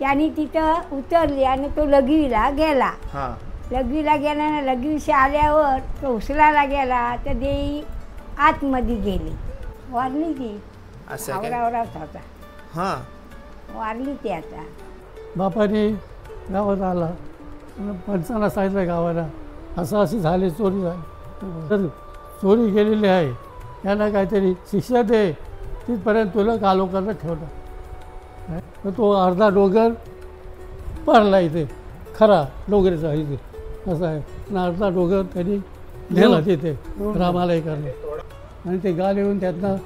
त्यांनी तिथं उतरली आणि तो लघवीला गेला. लघवीला गेला ना, लघवीशी आल्यावर तो उचलायला गेला तर देई आतमध्ये गेली, वारली ती. आवरावराच होता, वारली ती. आता बापाने गावात आला, पंचांना सांगितलं गावाला असं असं झाले, चोरी झाली, तर चोरी केलेली आहे, यांना काहीतरी शिक्षा दे, तिथपर्यंत तुला कालोखाला ठेवलं. तर तो अर्धा डोंगर पडला इथे, खरा डोंगरीचा इथे असं आहे ना, अर्धा डोंगर त्यांनी नेला तिथे रामाला करलं आणि ते गाल येऊन त्यातनं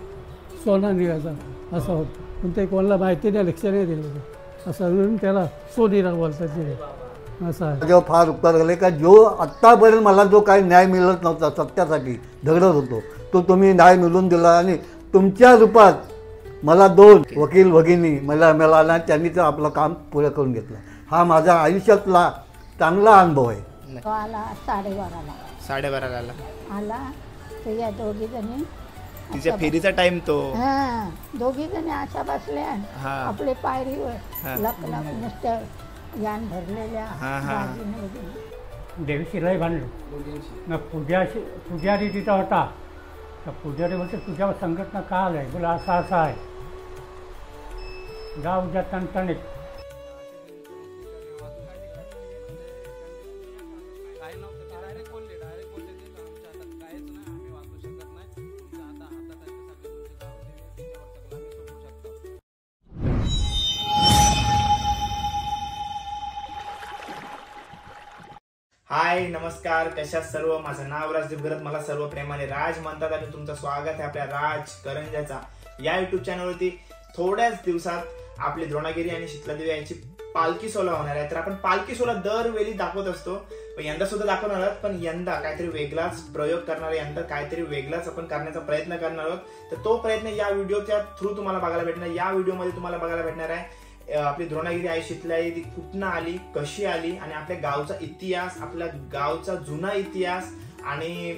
सोना निघायचा असं होतं. पण ते कोणाला माहिती नाही, लक्ष नाही दिलं, असं म्हणून त्याला सोनीरा बोलतात तिथे असं आहे. जेव्हा फार उपकार झाले का जो आत्तापर्यंत मला जो काही न्याय मिळत नव्हता, सत्यासाठी झगडत होतो, तो तुम्ही न्याय मिळवून दिला आणि तुमच्या रूपात मला 2 वकील भगिनी मला मिळाला, त्यांनी तर आपलं काम पुरं करून घेतलं. हा माझ्या आयुष्यातला चांगला अनुभव आहे. आला 12:30 आला तर या दोघी जणी तिच्या फेरीचा टाइम तो. दोघी जणी अशा बसल्या, आपले पायरीवर लक नुसत्या यान भरलेल्या. देवीशी लय बांधलो मग पुजारी तिथं होता, तर पुजारी बोलते तुझ्यावर संघटना का आलं आहे, बोला असं असं आहे, गाव उद्या तणतणीत. हाय नमस्कार, कशा सर्व. माझं नाव राज देवगरत, मला सर्व प्रेमाने राज म्हणतात आणि तुमचं स्वागत आहे आपल्या राज करंजाचा या युट्यूब चॅनलवरती. थोड्याच दिवसात आपली द्रोणागिरी आणि शीतलादेवी यांची पालखी सोहळा होणार आहे. तर आपण पालखी सोहळा दरवेळी दाखवत असतो, पण यंदा सुद्धा दाखवणार आहोत, पण यंदा काहीतरी वेगळाच प्रयोग करणार आहे, यंदा काहीतरी वेगळाच आपण करण्याचा प्रयत्न करणार आहोत. तर तो प्रयत्न या व्हिडिओच्या थ्रू तुम्हाला बघायला भेटणार. या व्हिडिओमध्ये तुम्हाला बघायला भेटणार आहे आपली द्रोणागिरी आई शीतलाई ती कुठनं आली, कशी आली, आणि आपल्या गावचा इतिहास, आपल्या गावचा जुना इतिहास आणि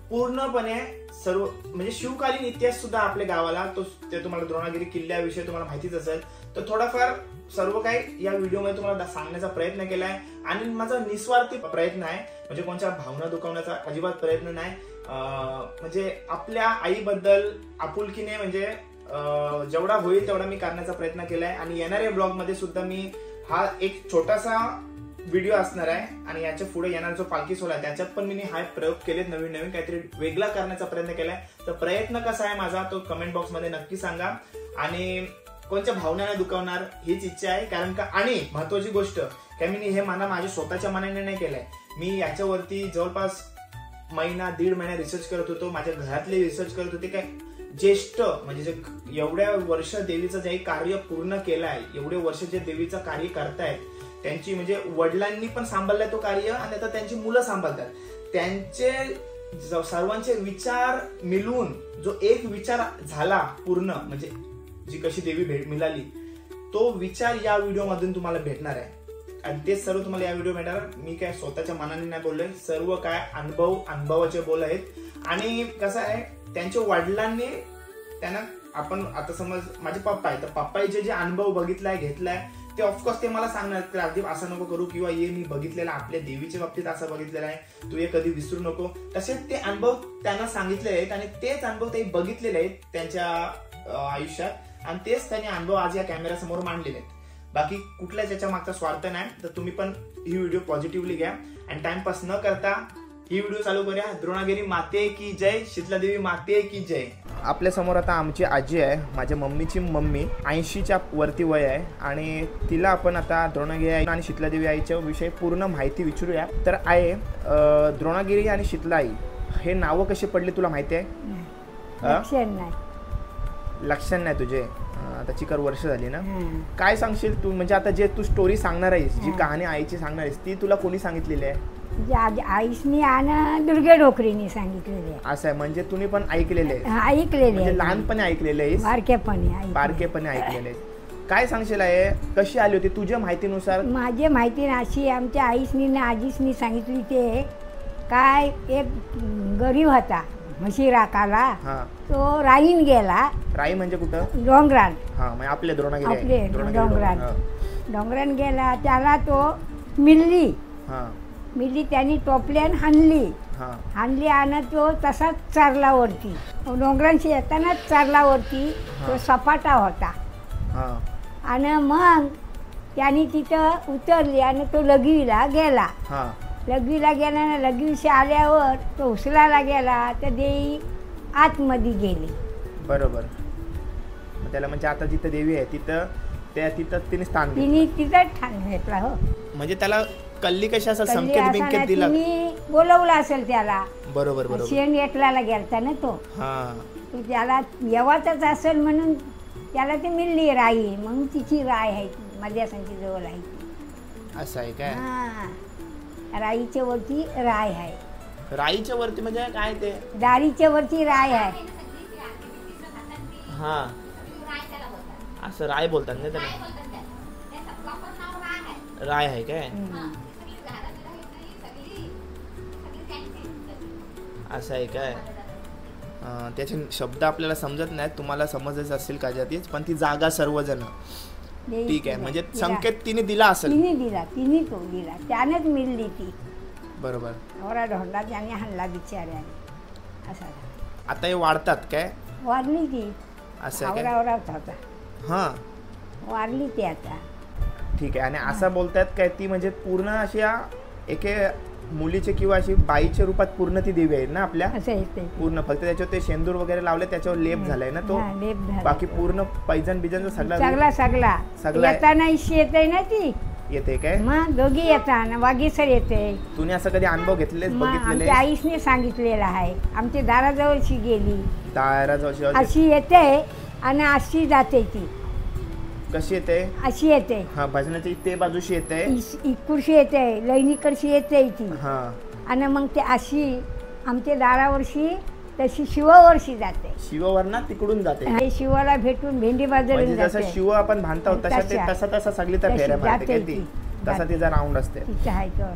पूर्णपणे सर्व म्हणजे शिवकालीन इतिहास सुद्धा आपल्या गावाला ते तुम्हाला द्रोणागिरी किल्ल्याविषयी तुम्हाला माहितीच असेल. तर थोडाफार सर्व काही या व्हिडिओमध्ये तुम्हाला सांगण्याचा प्रयत्न केलाय आणि माझा निस्वार्थी प्रयत्न आहे, म्हणजे कोणत्या भावना दुखावण्याचा अजिबात प्रयत्न नाही. म्हणजे आपल्या आईबद्दल आपुलकीने म्हणजे जेवढा होईल तेवढा मी करण्याचा प्रयत्न केलाय. आणि येणाऱ्या ब्लॉग मध्ये सुद्धा मी हा एक छोटासा व्हिडिओ असणार आहे आणि याच्या पुढे येणार जो पालखी सोहळा त्याच्यात पण मी हा प्रयोग केलेत, नवीन काहीतरी वेगळा करण्याचा प्रयत्न केलाय. तर प्रयत्न कसा आहे माझा तो कमेंट बॉक्स मध्ये नक्की सांगा आणि कोणत्या भावना दुखावणार हीच इच्छा आहे. कारण का आणि महत्वाची गोष्ट काय, मी हे माझ्या स्वतःच्या मनाने नाही केलंय, मी याच्यावरती जवळपास 1.5 महिना रिसर्च करत होतो, माझ्या घरातले रिसर्च करत होते. काय ज्येष्ठ म्हणजे जे एवढ्या वर्ष देवीचं जे कार्य पूर्ण केलंय, एवढे वर्ष जे देवीचं कार्य करतायत, त्यांची म्हणजे वडिलांनी पण सांभाळलाय तो कार्य आणि आता त्यांची मुलं सांभाळतात, त्यांचे सर्वांचे विचार मिळून जो एक विचार झाला पूर्ण, म्हणजे जी कशी देवी मिळाली, तो विचार या व्हिडिओ मधून तुम्हाला भेटणार आहे आणि ते सर्व तुम्हाला या व्हिडिओ भेटणार. मी काय स्वतःच्या मनाने नाही बोललोय, सर्व काय अनुभवाचे बोल आहेत. आणि कसं आहे, त्यांच्या वडिलांनी त्यांना आपण आता समज माझे पप्पा आहे, तर पप्पाचे जे अनुभव बघितलाय घेतलाय ते ऑफकोर्स ते मला सांगणार की राजदीप असं नको करू, किंवा हे मी बघितलेलं आपल्या देवीच्या बाबतीत असं बघितलेलं आहे, तू हे कधी विसरू नको. तसेच ते अनुभव त्यांना सांगितले आहेत आणि तेच अनुभव ते बघितलेले आहेत त्यांच्या आयुष्यात आणि तेच त्यांनी अनुभव आज या कॅमेरा समोर मांडलेले आहेत. बाकी कुठल्याच याच्या मागचा स्वार्थ नाही. तर तुम्ही पण ही व्हिडिओ पॉझिटिव्हली घ्या आणि टाइमपास न करता ही व्हिडिओ चालू करूया. द्रोणागिरी माते की जय, शीतलादेवी माते की जय. आपल्या समोर आता आमची आजी आहे, माझ्या मम्मीची मम्मी, 80च्या वरती वय आहे आणि तिला आपण आता द्रोणागिरी आई आणि शीतलादेवी आईच्या विषयी पूर्ण माहिती विचारूया. तर आहे द्रोणागिरी आणि शीतलाई हे नावं कशी पडली तुला माहिती आहे? लक्षण नाही तुझे, त्याची कर वर्ष झाली ना. काय सांगशील तू, म्हणजे आता जे तू स्टोरी सांगणार आहेस, जी कहाणी आईची सांगणार आहेस, ती तुला कोणी सांगितलेली आहे? आईसनी आणि दुर्गे डोकरीने सांगितलेले आहे. असं आहे, म्हणजे तुम्ही पण ऐकलेले आहे, लहानपणी ऐकलेले आहे, बारकेपणी ऐकलेले. काय सांगशील आहे, कशी आली होती तुझ्या माहितीनुसार? माझ्या माहिती अशी, आमच्या आईसनी ना आजीसनी सांगितली ते काय, एक गरीब होता म्हशी राखाला, तो राईन गेला. राई म्हणजे कुठं? डोंगरात. हा, म्हणजे आपले द्रोणागिरी डोंगरात. डोंगरान गेला त्याला तो मिल्ली हा मिल्ली त्यांनी टोपल्यान हाणली हा हाणली आणि तो तसाच चारला वरती डोंगरांशी येतानाच चारला वरती तो सपाटा होता हा आणि मग त्यांनी तिथं उतरली आणि तो लघवीला गेला हा लघवीला गेला ना लघवीशी आल्यावर तो उचलायला गेला तर देई आतमध्ये गेली. बरोबर. मग त्याला म्हणजे आता जिथं देवी आहे तिथं तिने स्थान घेतलं. तिने तिथं ठाण घेतला. हो म्हणजे त्याला कल्ली कशी असं कल्ली संकेत असा बिंकेत ना, दिला. तिने बोलवलं असेल त्याला. बरोबर बरोबर. शेण घेतलाला गेलता ना तो हा तो त्याला येवातच असेल म्हणून त्याला ती मिळली राई म्हणून तिची राय आहे ती मध्यासांची जवळ आहे ती. असं आहे काय. हा राईच्या वरती राय आहे. राईच्या वरती म्हणजे काय ते. दारीच्या वरती राय आहे. हा असं राय बोलतात ना त्याला. राय आहे काय. असं आहे काय. त्याचे शब्द आपल्याला समजत नाहीत. तुम्हाला समजत असतील कदाचित पण ती जागा सर्वजण ठीक आहे. म्हणजे संकेत तिने दिला असेल. तिने तो दिला त्यानेच मिळली ती. बरोबर. एवढा ढोंडा त्याने हाणला बिचाऱ्याने असा. आता हे वाढतात काय. वारली ती असं आहे काय. आवरावरावत होता. हा वारली ती आता. ठीक आहे. आणि असं बोलतात काय ती म्हणजे पूर्ण अशी एके मुलीचे किंवा अशी बाईच्या रूपात पूर्ण ती देवी आहे ना आपल्या. असं येते पूर्ण फक्त त्याच्यावर ते शेंदूर वगैरे लावले त्याच्यावर लेप झालाय ना तो. लेप झाला. बाकी पूर्ण पैजण बिजन सगळा सगळा येताना इशी येते ना ती. येते काय. मग दोघी येतात वागीसर येते. तुम्ही असं कधी अनुभव घेतलेले बघितलेले. आमच्या आईसने सांगितलेलं आहे. आमच्या दाराजवळची गेली दाराजवळ अशी येते आणि अशी जाते ती. कशी येते. अशी येते. हा भजनाची ते बाजूशी येते. इकडशी येते लैनिकडशी येते ती. हा आणि मग ते अशी आमच्या दारावरशी तशी शिवावरशी जाते. शिववर ना तिकडून जाते. हे शिवाला भेटून भेंडी म्हणजे बाजारून जसं जाते. शिव आपण बांधतो तसा सगळी त्या तशी फेऱ्या मारते काय जाते ती. ती. तसा तिचा राऊंड असते. तिचं आहे तर.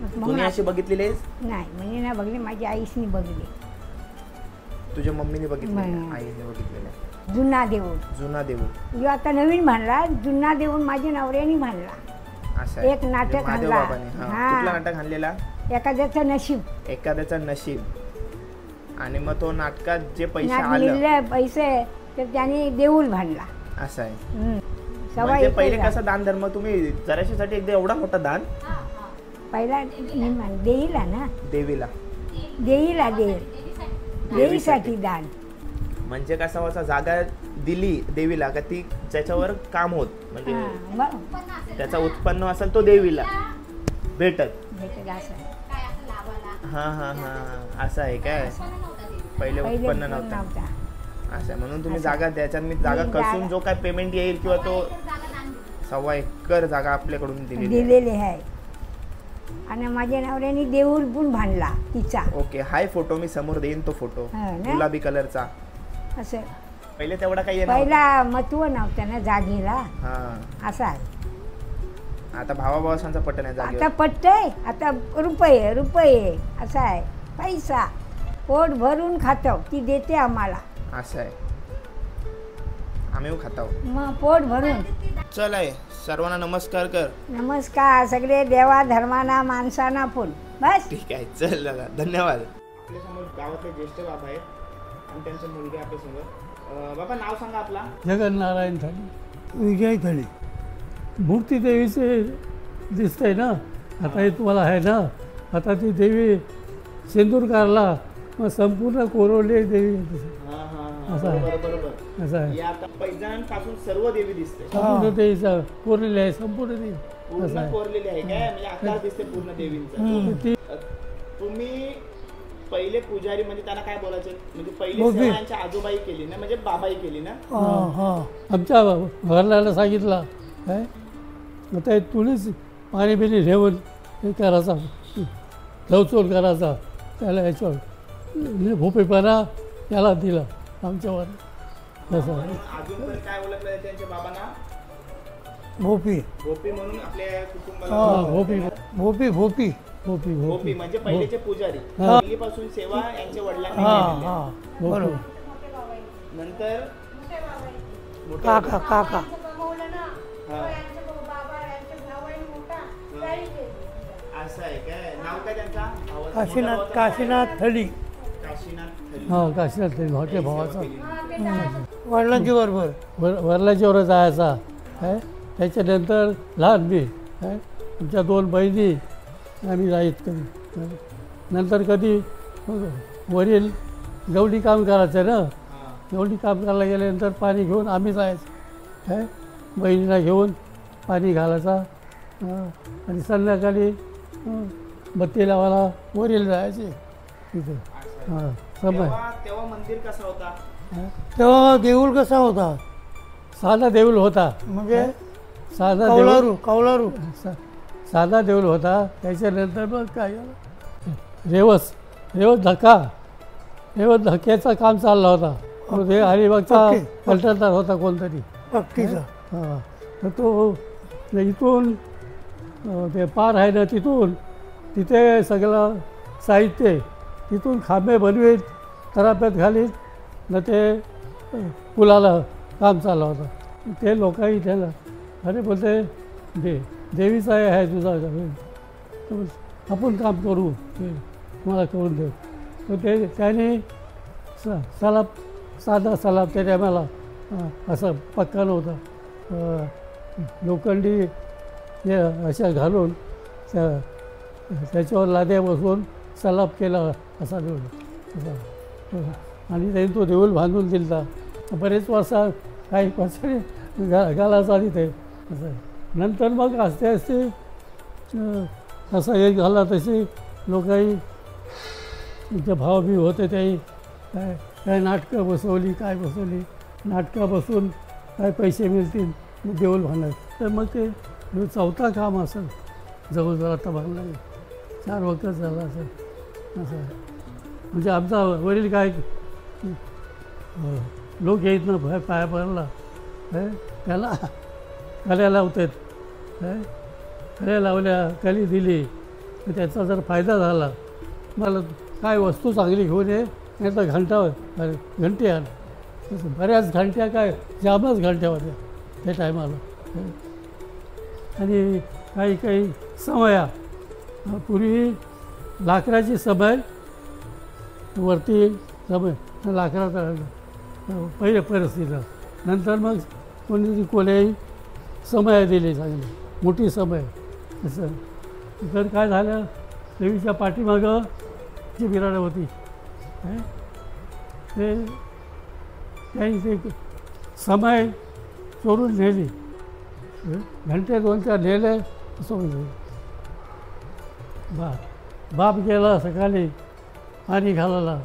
मग तुम्ही अशी बघितलेली नाही म्हणजे ना बघली माझ्या आईसनी बघली. तुझ्या मम्मीने बघितलेली. नाही. आईने बघितलेले. जुना देऊळ. जुना देऊळ जो आता नवीन बांधला जुना देऊळ माझ्या नवऱ्याने बांधला. असं आहे. एक नाटक महादेव आणला. बाबाने. हा. हा. कुठला नाटक आणलेला. एखाद्याचं नशीब. एखाद्याचं नशीब. आणि मग तो नाटकात जे पैसे नाट आले मिळले पैसे तर त्याने देऊळ बांधला. असं आहे. सवा म्हणजे एकर पहिले झाला. कसं दान धर्म तुम्ही जराशीसाठी एकदा एवढा मोठा दान पहिला देईला ना देवीला देईला देवीसाठी दान. म्हणजे कसं व्हायचं जागा दिली देवीला का ती त्याच्यावर काम होत म्हणजे त्याचा उत्पन्न असेल तो देवीला भेटत. हा हा हा असं आहे काय. पहिले उत्पन्न नव्हतं असं आहे. म्हणून तुम्ही जागा द्यायच्या. मी जागा कसून जो काय पेमेंट येईल किंवा तो 1.25 एकर जागा आपल्याकडून दिलेली आहे. आणि माझ्या नवऱ्याने देऊळ पण बांधला तिचा. ओके. हाय फोटो मी समोर देईन तो फोटो गुलाबी कलरचा. असं पहिले तेवढा काही पहिला महत्व नव्हतं ना जागेला. हा असा आता भावाभावांचा पट नाही जागेवर. आता पटतंय. आता रुपये रुपये असा आहे. पैसा पोट भरून खातो ती देते आम्हाला. असं आहे. आम्ही खातो मग पोट भरून. चल आहे. सर्वांना नमस्कार कर. नमस्कार सगळे देवा धर्माना माणसाना पण बस. ठीक आहे. चल दादा धन्यवाद. आपल्यासमोर गावातले ज्येष्ठ बाबा आहेत आणि त्यांचे मुलगे आपल्यासमोर. बाबा नाव सांगा आपला. जगन्नारायण थाळी. विजय थाळी. मूर्ती देवीचे दिसतंय ना आता हे तुम्हाला आहे ना. आता ती देवी शेंदूर कारला मग संपूर्ण कोरवली देवी असं आहे. बरोबर. असं आहे. आता पैजांपासून सर्व देवी दिसते. संपूर्ण देवीचा कोरलेली आहे संपूर्ण देवी असं पूर्ण आहे. कोरलेली आहे काय म्हणजे आकार दिसते पूर्ण देवींचा. ती तुम्ही पहिले पुजारी म्हणजे त्यांना काय बोलायचे म्हणजे पहिले मोठी. सेवा यांच्या आजोबाई केली ना म्हणजे बाबाई केली ना. आमच्या घरल्याला सांगितलं काय आता हे तुळीच पाणी बिणी ठेवून हे करायचा लवचोल करायचा त्याला याच्यावर भोपेपणा त्याला दिला आमच्यावर. असं आहे. अजूनपर्यंत काय ओळखलं त्यांच्या बाबांना. भोपी. गोपी म्हणून आपल्या कुटुंबाला. भोपी भोपी भोपी भोपी गोपी म्हणजे पहिलेचे पुजारी. पहिलीपासून सेवा यांच्या वडिलांनी केलेली आहे. बरोबर. नंतर काका काका हा. असं आहे काय? नाव काय त्यांचा? भावाचं काशीनाथ मोठा भावाचं काशीनाथ थडी काशीनाथ थली. हां काशीनाथ मोठ्या भावाचा वडिलांची बरोबर वरल्याच्यावर जायचा काय त्याच्यानंतर लहान मी काय आमच्या 2 बहिणी आम्ही जाईत कधी नंतर कधी वरील गवडी काम करायचं ना गवडी काम करायला गेल्यानंतर पाणी घेऊन आम्ही जायचं काय बहिणीला घेऊन पाणी घालायचा आणि संध्याकाळी बत्ती लावायला वरील जायचे तिथे हां समय तेव्हा मंदिर कसा होता? तेव्हा देऊळ कसा होता साधा देऊळ होता म्हणजे साधा कौलारू कौलारू साधा देऊळ होता त्याच्यानंतर मग काय रेवस धक्क्याचं काम चाललं होता मग ते अलिबागचा ओके. कंत्राटदार होता कोणतरी पक्कीचा हां तर तो इथून ते पार आहे ना तिथून तिथे सगळं साहित्य तिथून खांबे बनवीत तराप्यात घालीत न ते पुलाला काम चाललं होतं ते लोकही त्याला अरे बोलते देवीचा आहे तुझा तर आपण काम करू ते तुम्हाला करून देऊ तर ते त्याने सलाब साधा सलाब त्या टायमाला असं पक्का नव्हता लोखंडी हे अशा घालून त्याच्यावर लाद्या बसवून सलाब केला असा देऊळ असा आणि त्यांनी तो देऊळ बांधून दिला बरेच वर्षा काही वर्षांनी घालायचा तिथे असं नंतर मग आस्ते आस्ते असं एक झाला तशी लोकही जे भावभी होते त्याही काय नाटकं बसवली काय बसवली नाटकं बसून काय पैसे मिळतील देऊळ बांधायचं तर मग ते 4था काम असेल जवळजवळ आता बांधलं 4 वखत झालं असेल असं म्हणजे आमचा वडील काय लोक येत ना पाया पडला त्याला कल्या लावतात कल्या लावल्या कली दिली तर त्याचा जर फायदा झाला मला काय वस्तू चांगली घेऊन ये नाही तर घंटी आण बऱ्याच घंट्या काय जामच घंट्या होत्या त्या टायमाला आणि काही समया पूर्वी लाकडाची समय वरती समय लाकडाचा पहिल्या परिस्थितीला नंतर मग कोणी कोल्याही समय दिली चांगली मोठी समय असं तर काय झालं देवीच्या पाठीमागं जी बिराड होती ते त्यांनी ते समय चोरून नेली घंटे 2-4 नेले असं म्हणजे बाप गेला सकाळी पाणी घालायला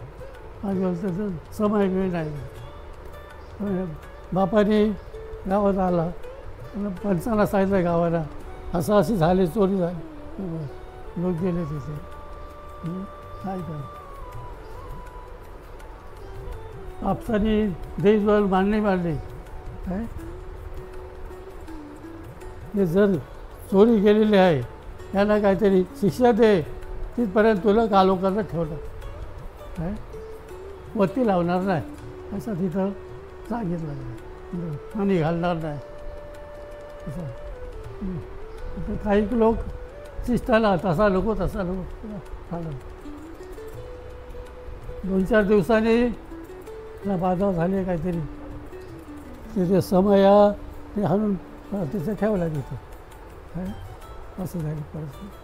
आणि त्याचं समय वेळ नाही बापाने गावात आला पंचांना सांगितलं गावाला असं अशी झाली चोरी झाली लोक गेले तिथे काय कर आपसाने देशभर मांडणी मांडली काय हे जर चोरी केलेली आहे त्यांना काहीतरी शिक्षा दे तिथपर्यंत तुला कालोखानं ठेवलं काय वत्ती लावणार नाही असं तिथं सांगितलं पाणी घालणार नाही असं काही लोक शिस्ताला तसा नको झालं 2-4 दिवसांनी बाधा झाली काहीतरी तिथे समया ते हाणून तिथे ठेवला तिथे काय असं झाली परिस्थिती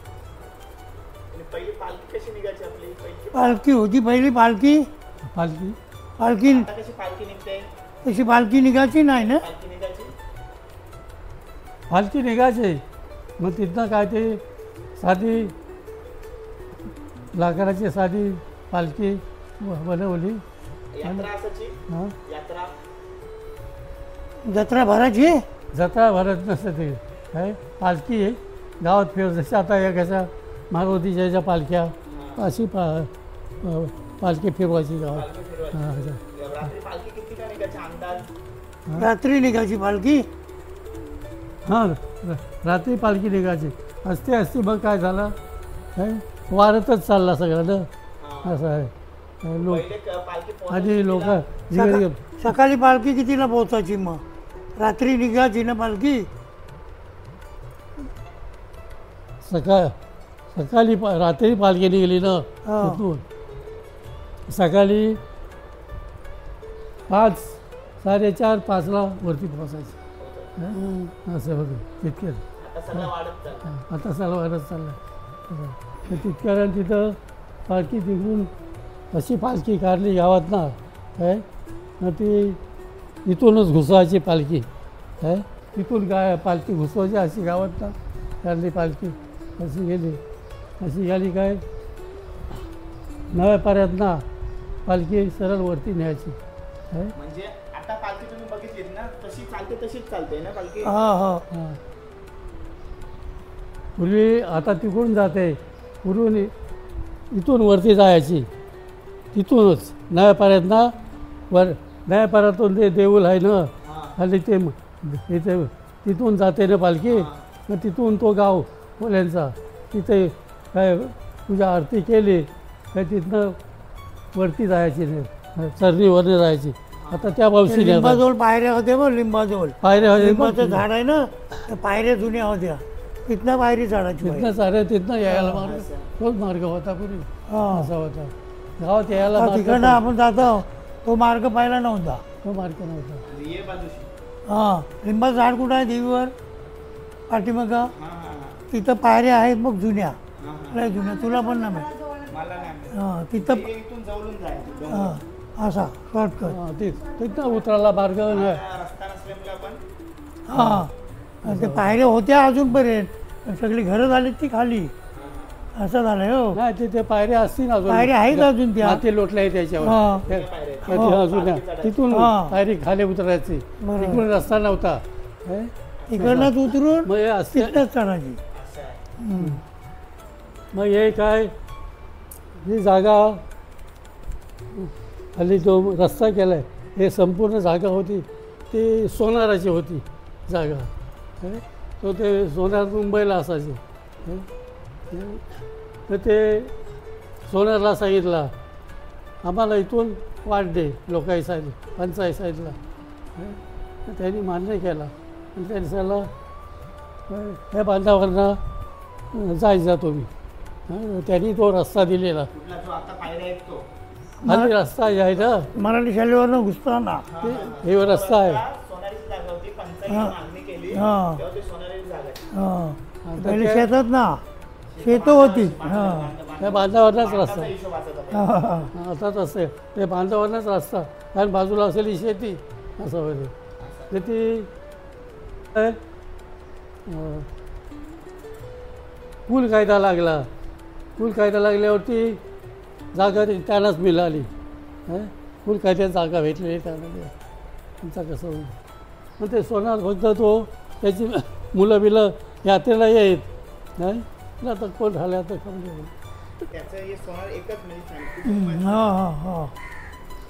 पहिली पालखी कशी निघायची आपली? पालखी होती पहिली पालखी कशी पालखी निघते? तशी पालखी निघायची नाही ना पालखी निघायची मग तिथनं काय ते साधी लाकडाची साधी पालखी बनवली हां जत्रा भरायची जत्रा भरत नसतं ते काय पालखी गावात फिर जशी आता एकाच्या मारुतीच्या ज्या पालख्या अशी पालखी फिरवायची गावात रात्री निघायची पालखी हां रात्री पालखी निघायची असते मग काय झालं काय वारतच चालला सगळं ना असं आहे लोक आधी लोक सकाळी पालखी कितीला पोहोचायची मग रात्री निघायची ना पालखी सकाळी रात्री पालखी निघाली ना हा. तिथून सकाळी 5, 4:30, 5ला वरती पोहोचायचं. असं बघ तितक्यात आता सगळं वाढत चाललं. आता सर्व वाढत चाललं. तर तितक्यानं तिथं पालखी तिकडून अशी पालखी काढली गावात ना काय मग ती इथूनच घुसवायची पालखी काय तिथून काय पालखी घुसवायची अशी गावात ना काढली पालखी अशी गेली काय नव्या पाऱ्यात ना पालखी सरळ वरती न्यायची काय म्हणजे आता पालखी तुम्ही बघितली ना तशी चालते तशीच चालते ना पालखी. हा हा हां पूर्वी आता तिकडून जाते पूर्वी इथून वरती जायची तिथूनच नव्या पाऱ्यात ना नव्या पाऱ्यातून ते देऊळ आहे ना खाली ते इथे तिथून जाते ना पालखी मग तिथून तो गाव कोल्यांचा तिथे काय पूजा आरती केली काय तिथनं वरती जायची नाही चरणीवरनं जायची. आता त्या पावशी लिंबाजवळ पायऱ्या होत्या बघ लिंबाजवळ पायऱ्या होत्या. लिंबाचं झाड आहे ना त्या पायऱ्या जुन्या होत्या तिथनं पायरी चढायची तिथनं साऱ्या तिथनं यायला मार्ग तोच मार्ग होता पूर्वी हा. असा होता गावात यायला मार्ग तिकडनं आपण जातो तो मार्ग पाहिला नव्हता. तो मार्ग नव्हता. आणि ये बाजूशी. हा लिंबाचं झाड कुठं आहे देवीवर पाठीमागं हा हा हा तिथं पायऱ्या आहेत मग जुन्या हा हा. लय जुन्या तुला पण नाही माहिती. मला नाही माहिती. हा तिथं हे इथून जवळून जायचं डोंगर. हा असा शॉर्टकट हा, तिथनं उतरायला मार्ग नाही. आता रस्ता नसल्यामुळे आपण हा आणि ते पायऱ्या होत्या अजूनपर्यंत सगळी घरं झालीत ती खाली असं झालंय हो. नाही तिथे पायऱ्या असतील अजून पायऱ्या आहेत अजून त्या. माती लोटल्या आहे त्याच्यावर हा. त्या अजून तिथून हा. पायरी खाली उतरायची बरोबर. तिकडून रस्ता नव्हता हे? इकडनंच उतरून मग हे असते तिथनंच चढायची. असं आहे. हम्म. मग हे काय ही जागा खाली जो रस्ता केला आहे हे संपूर्ण जागा होती ती सोनाराची होती जागा हे? तो ते सोनार मुंबईला असायचे हे? तर ते सोनारला सांगितलं आम्हाला इथून वाट दे लोकाई साईड पंचायत साईडला हे? तर त्यांनी मान्य केला आणि त्यांनी सांगितलं ह्या बांधावरनं जायचा तुम्ही हां त्यांनी तो रस्ता दिलेला कुठला जो आता पायऱ्या आहेत तो. खाली रस्ता आहे ना मराठी शाळेवरनं घुसताना हे रस्ता आहे सोनारीची जागा होती पंचायत मागणी केली हा. तेव्हा ती सोनारीची जागा आहे. हा पहिले शेतात ना शेतं होती हा त्या बांधावरनाच रस्ता त्याचा हिशोब असायचा. हा, हा. हां असाच असते ते बांधावरनाच रस्ता कारण बाजूला असलेली शेती असं होते तर ती काय, पूल कायदा लागला पूल कायदा लागल्यावरती जागा त्यांनाच मिळाली पूल कायद्यात जागा भेटलेली त्यांना त्यांचा कसं होईल मग ते सोनार फक्त तो त्याची मुलं बिलं यात्रेला येत नाही आता कोण झालं आता समजेल त्याचं हे सोनार एकच म्हणजे सांगितलं. हम्म, हा हा हा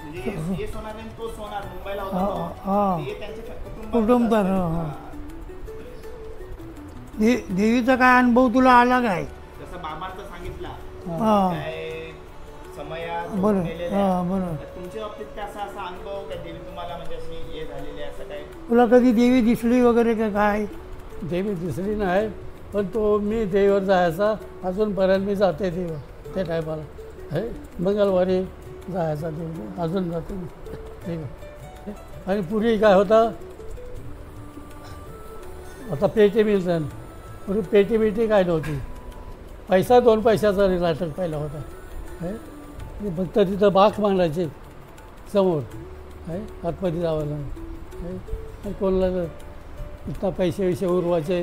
म्हणजे हे सोनार आणि तो सोनार मुंबईला हा, होता तो. हा. ते त्यांच्या कुटुंबात, हा, हा. देवीचा काय अनुभव तुला आला काय जसं बाबांचं सांगितलं हा काय समया बरं गेलेल्या. हा बरं तर तुमच्या बाबतीत काय असा अनुभव काय देवी तुम्हाला म्हणजे अशी हे झालेली आहे असं काय तुला कधी देवी दिसली वगैरे का काय देवी दिसली नाही पण तो मी देवीवर जायचा अजूनपर्यंत मी जाते देवीवर त्या टायमाला हे मंगळवारी जायचा देवी अजून जाते मी देवी आणि पूर्वी काय होतं आता पेटी मिळतं पूर्वी पेटी बिटी काय नव्हती पैसा 2 पैशाचा नाटक पहिला होता हे फक्त तिथं बाक मांडायचे समोर आहे आतमध्ये जावं लागेल हे कोणाला इथं पैसे विषय उरवायचे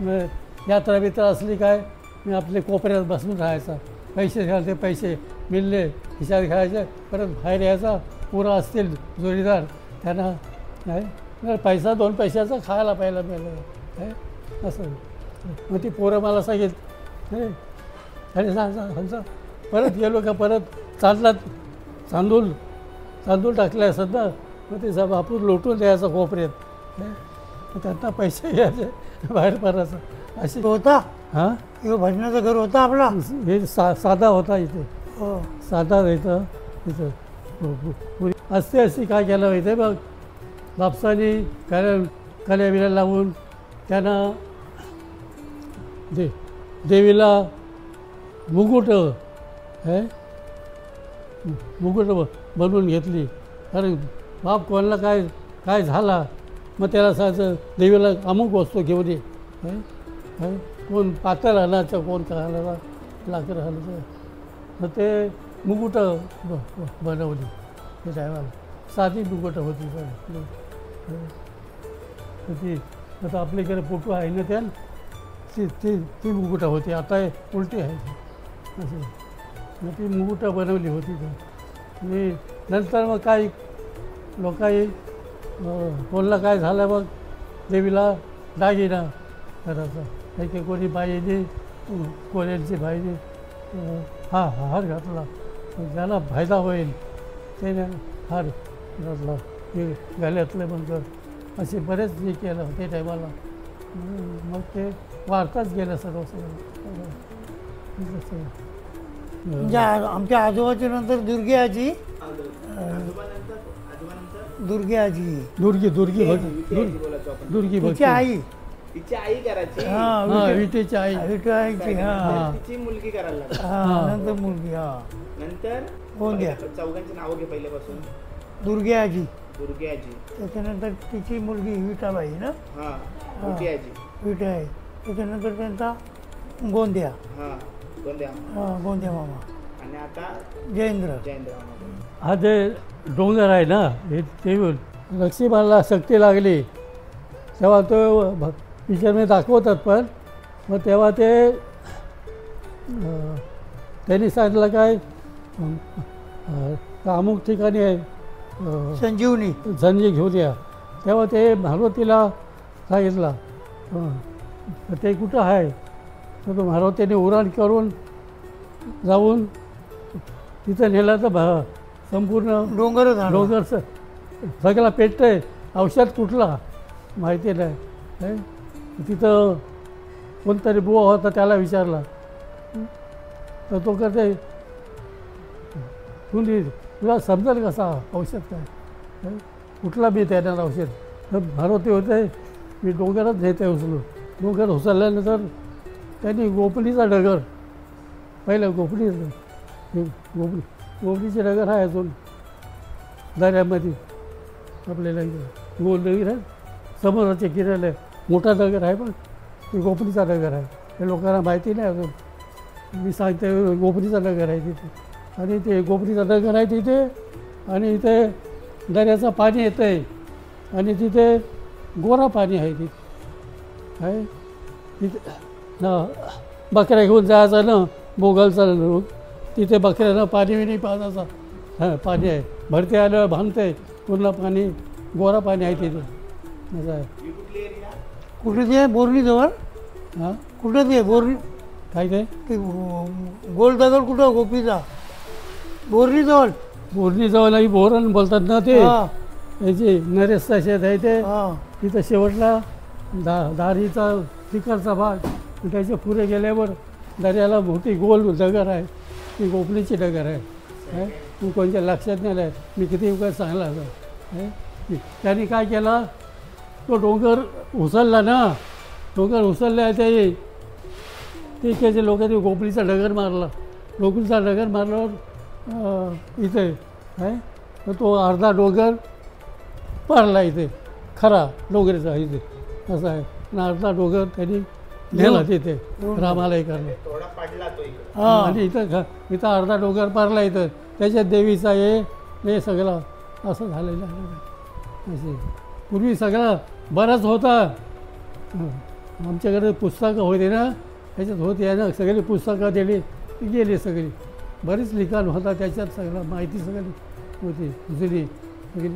मग यात्रा बित्रा असली काय मी आपले कोपऱ्यात बसून राहायचा पैसे घ्यायचे पैसे मिळले खिशात घ्यायचे परत बाहेर यायचा पुरा असतील जोडीदार त्यांना आहे पैसा 2 पैशाचा खायला प्यायला मिळालं आहे असं मग ती पोरं मला सांगितलं हे आणि सांगा परत गेलो का परत तांदूळ टाकले असत ना मग ते बापूर लोटून द्यायचा कोपऱ्यात त्यांना पैसे घ्यायचे बाहेर पडायचं अशी होता हां हे भजनाचं घर होतं आपला हे साधा होता इथे हो साधा इथं इथं असते अशी काय केलं माहिती बघ बापसानी कल्या बिल्या लावून त्यांना देवीला मुकुट बनवून घेतली. अरे बाप कोणाला काय झाला मग त्याला सांगायचं देवीला अमुक वस्तू घेऊन ये. कोण पातळ आणायचं, कोण काय आणायचं, लाकड आणायचं. मग ते मुकुट बनवली ते टायमाला. साधी मुकुट होती ती. आता आपल्याकडे फोटो आहे ना त्या ती मुकुटं होती. आता उलटी आहे असे. मग ती मुकुटं बनवली होती आणि नंतर मग काही लोकांनी कोणाला काय झालं मग देवीला दागिना करायचा. काही कोणी बाईने कोल्यांची बाईने हार घातला, ज्याला फायदा होईल त्याने हार घातला, हे गळ्यातलं मग असे बरेच हे केलं ते टायमाला. मग ते वाढताच गेलं सर्व म्हणजे आमच्या आजोबाच्या नंतर दुर्गे आजी तिची आई तिची आई करायची. विटेची आई तिची मुलगी करायला नंतर मुलगी नंतर गोंद्या. चौघांची नावं घे पहिल्यापासून. दुर्गे आजी, त्याच्यानंतर तिची मुलगी विटाबाई ना, विटा आहे. त्याच्यानंतर त्यांचा गोंद्या मामा आणि आता जयेंद्र. हा जे डोंगर आहे ना हे ते लक्ष्मीबाईला शक्ती लागली तेव्हा तो पिक्चरमध्ये दाखवतात. पण मग तेव्हा ते त्यांनी सांगितलं काय अमुक ठिकाणी आहे संजीवनी घेऊन या. तेव्हा ते भागवतीला सांगितलं ते कुठं आहे. तर तो भागवतीने उरण करून जाऊन तिथं नेला तर संपूर्ण डोंगर सगळा पेटतं आहे. औषध कुठला माहिती नाही. तिथं कोणतरी बुवा होता त्याला विचारला तर तो करते तुला समजेल कसा औषध काय कुठला बी त्यानं औषध. तर भागवती होते मी डोंगरच नेते उचलून. डोंगर उचलल्यानंतर त्यांनी गोपनीचा डगर पहिलं गोपनीचे डगर आहे अजून दऱ्यामध्ये आपल्याला गोल डगर आहे समोरचे किनारे मोठा डगर आहे पण ते गोपनीचा डगर आहे. हे लोकांना माहिती नाही अजून. मी सांगते गोपनीचा डगर आहे तिथे आणि ते गोपनीचा डगर आहे तिथे आणि इथे दऱ्याचं पाणी येतं आहे आणि तिथे गोरा पाणी आहे तिथे आहे. तिथे बकऱ्या घेऊन जायचं ना मोगलचा लोक तिथे बकऱ्यानं पाणी विणी पाजायचा पाणी आहे. भरते आलं भांगते पूर्ण पाणी गोरा पाणी आहे तिथे असं आहे. कुठे ते बोरणीजवळ कुठं ते बोरणी काय ते गोल दगड कुठं गोपीचा बोरणीजवळ आई बोरण बोलतात ना ते याची नरेशचा शेत आहे ते तिथं शेवटला दारीचा तिकडचा भाग त्याच्या पुढे गेल्यावर दर्याला मोठी गोल डगर आहे ती गोपनीची डगर आहे. तू कोणत्या लक्षात नाही आलं मी किती उगाच सांगला असं. त्यांनी काय केलं तो डोंगर उचलला ना डोंगर उचलला ते त्याचे लोकांनी गोपनीचा डगर मारला. गोपनीचा डगर मारल्यावर इथे आहे तर तो अर्धा डोंगर पडला इथे खरा डोंगरीचा इथे असं आहे. आणि अर्धा डोंगर त्यांनी नेला तिथे रामाला हे करलं आणि इथं अर्धा डोंगर पारला इथं त्याच्यात देवीचा हे सगळं असं झालेलं आहे. असे पूर्वी सगळं बरंच होता. आमच्याकडे पुस्तकं होते ना त्याच्यात होते आहे ना सगळी पुस्तकं दिली गेली सगळी बरीच लिखाण होता त्याच्यात सगळं माहिती सगळी होती जुनी सगळी.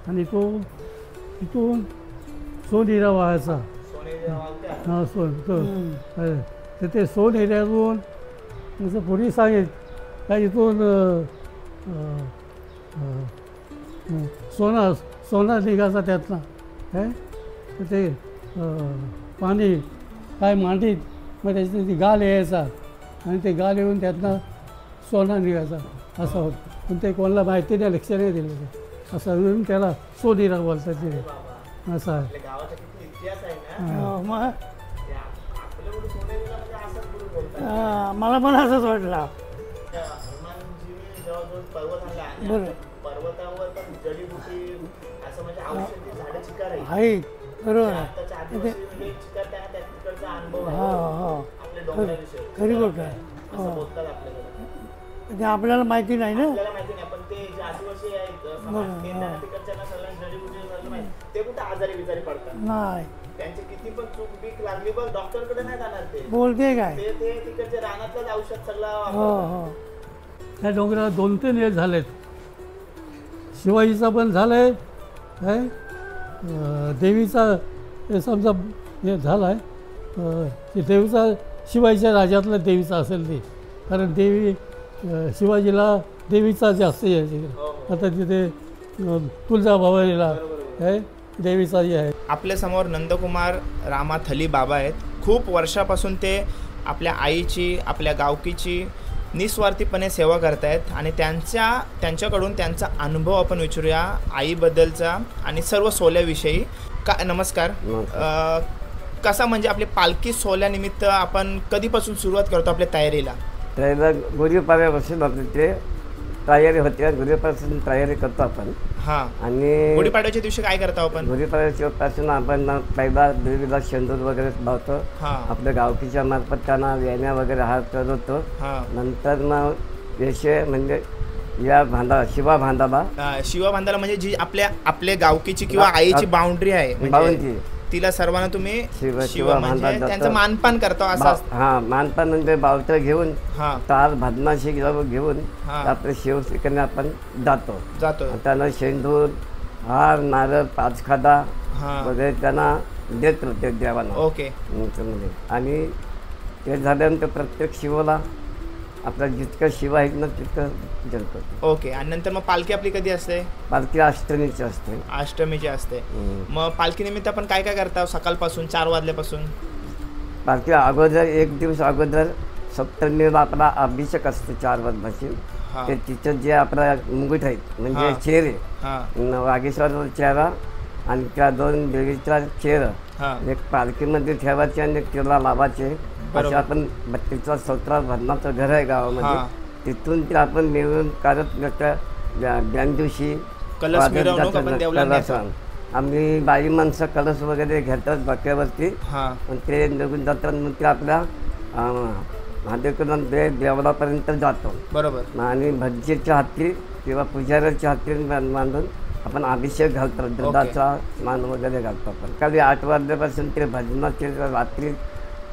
आणि तो इथून सोनेरा व्हायचा तर ते सोनेऱ्यातून जसं पूर्वी सांगेल काय इथून सोना निघायचा त्यातनं काय तर ते पाणी काय मांडीत मग त्याची ती गाल यायचा आणि ते गाल येऊन त्यातनं सोना निघायचा असं होतं. पण ते कोणाला माहिती नाही लक्ष नाही दिलं ते असं म्हणून त्याला सोनेरा बोलतात तिथे असं आहे. मग सोडतात. मला पण असंच वाटलं. हनुमानजीने जेव्हा पर्वत आणला आणि बरं. पर्वतावर पण जडीबुटी असं म्हणजे औषधी झाडं चिकार आहे. आहे बरोबर आहे. आताच्या आदिवासी म्हणजे चिकार त्यांना त्या तिकडचा अनुभव आहे. हा आपल्या डोंगराविषयी खरी गोष्ट आहे. असं बोलतात आपल्याकडे. ते आपल्याला माहिती नाही ना. आपल्याला माहिती नाही पण ते जे आदिवासी आहेत समाज ते त्यांना तिकडच्या सगळ्यांना जडीबुटी झालं माहिती. ते कुठे आजारी बिजारी पडतात नाही त्यांची किती पण चूक बीक लागली बघ डॉक्टरकडे नाही जाणार ते बोलते काय. ते तिकडचे रानातलंच औषध सगळं हो वापरतात. हो त्या डोंगराला 2-3 हे झालेत. शिवाजीचा पण झालं आहे काय देवीचा हे समजा हे झाला आहे ते देवीचा शिवाजीच्या राज्यातला देवीचा असेल ते कारण देवी शिवाजीला देवीचा जास्त हे आहे तिकडे. आता तिथे तुळजाभवानीला आहे देवीचा हे आहे. आपल्यासमोर नंदकुमार रामा थली बाबा आहेत. खूप वर्षापासून ते आपल्या आईची आपल्या गावकीची निस्वार्थीपणे सेवा करतायत आणि त्यांच्याकडून त्यांचा अनुभव आपण विचारूया आईबद्दलचा आणि सर्व सोहळ्याविषयी. नमस्कार. कसा म्हणजे आपली पालखी सोहळ्यानिमित्त आपण कधीपासून सुरुवात करतो आपल्या तयारीला? त्याला गुढीपाड्यापासून आपली ते तयारी होते. गुढीपासून तयारी करतो आपण. हां. आणि गुढीपाडव्याच्या दिवशी काय करतो आपण? गुढीपाड्याच्या पासून आपण पहिला देवीला शेंदूर वगैरे लावतो. आपल्या गावकीच्या मार्फत त्यांना वेण्या वगैरे हात करतो. नंतर मग विषय म्हणजे या शिवा बांधाला म्हणजे जी आपल्या गावकीची किंवा आईची बाउंड्री आहे बाउंड्री तिला सर्वांना तुम्ही शिवा म्हणजे त्यांचं मानपान करतो असं. हा मानपान म्हणजे बावटं घेऊन तार भदनाशी घेऊन आपल्या शिवशिकडे आपण जातो. त्यांना शेंदूर हार नारळ 5 खादा वगैरे त्यांना देतो ते देवांना. ओके. आणि ते झाल्यानंतर प्रत्येक शिवाला आपला जितकं शिव आहेत ना तितकं जलतो. ओके. आणि नंतर मग पालखी आपली कधी असते? पालखी अष्टमीची असते. अष्टमीची असते. मग पालखी निमित्त आपण काय काय करता सकाळपासून 4 वाजल्यापासून? पालखी अगोदर 1 दिवस अगोदर सप्तमीला आपला अभिषेक असतो 4 वाजल्यापासून. ते तिथं जे आपला मुंगट आहेत म्हणजे चेहरे वागेश्वरचा चेहरा आणि त्या 2 देवीचा चेहरा एक पालखीमध्ये ठेवायचे आणि तिला लावायचे. असे आपण 32-17 भजनाचं घर आहे गावामध्ये. तिथून ते आपण मिळून काढत ज्ञान दिवशी आम्ही बाई माणसं कलश वगैरे घेतात बाक्यावरती. ते निघून जातात मग ते आपल्या महादेवकडून देवळापर्यंत जातो. बरोबर. आणि भज्जीच्या हाती किंवा पुजाऱ्याच्या हाती बांधून आपण अभिषेक घालतो. दुधाचा स्नान वगैरे घालतो आपण. काली 8 वाजल्यापासून ते भजनाचे रात्री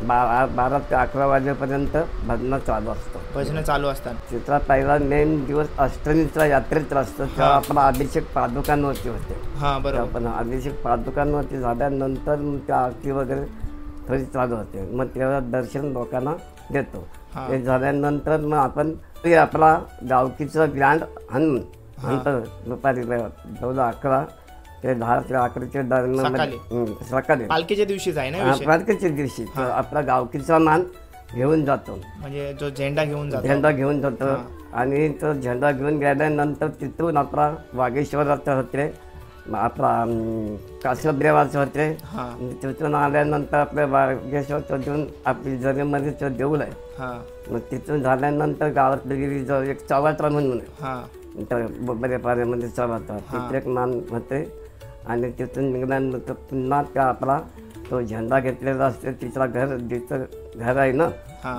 12 ते 11 वाजेपर्यंत भजन चालू असतं. भजन चालू असतात. तिचा पहिला मेन दिवस अष्टमीचा यात्रेचा असतो. तेव्हा आपला अभिषेक पादुकांवरती होते. आपण अभिषेक पादुकांवरती झाल्यानंतर त्या आरती वगैरे थोडी चालू होते. मग तेव्हा दर्शन लोकांना देतो. ते झाल्यानंतर मग आपण ते आपला गावकीचा ग्रँड हाणून नंतर दुपारी 11 ते 10 ते 11च्या दरम्यान सकाळी पालखीच्या दिवशी जाय ना. पालखीच्या दिवशी आपला गावकीचा मान घेऊन जातो. म्हणजे जो झेंडा घेऊन जातो. आणि तो झेंडा घेऊन गेल्यानंतर तिथून आपला वागेश्वराचं होते आपला कासबदेवाचं होते. तिथून आल्यानंतर आपल्या वागेश्वरचं देऊन आपली जरीमध्ये देऊळ आहे. मग तिथून झाल्यानंतर गावातली जो एक चवात्रा म्हणून आहे बरे पाण्यामध्ये चवात्रा तिथे एक मान होते. आणि तिथून निघाल्यानंतर पुन्हा त्या आपला तो झेंडा घेतलेला असतो तिथला जिथं घर आहे ना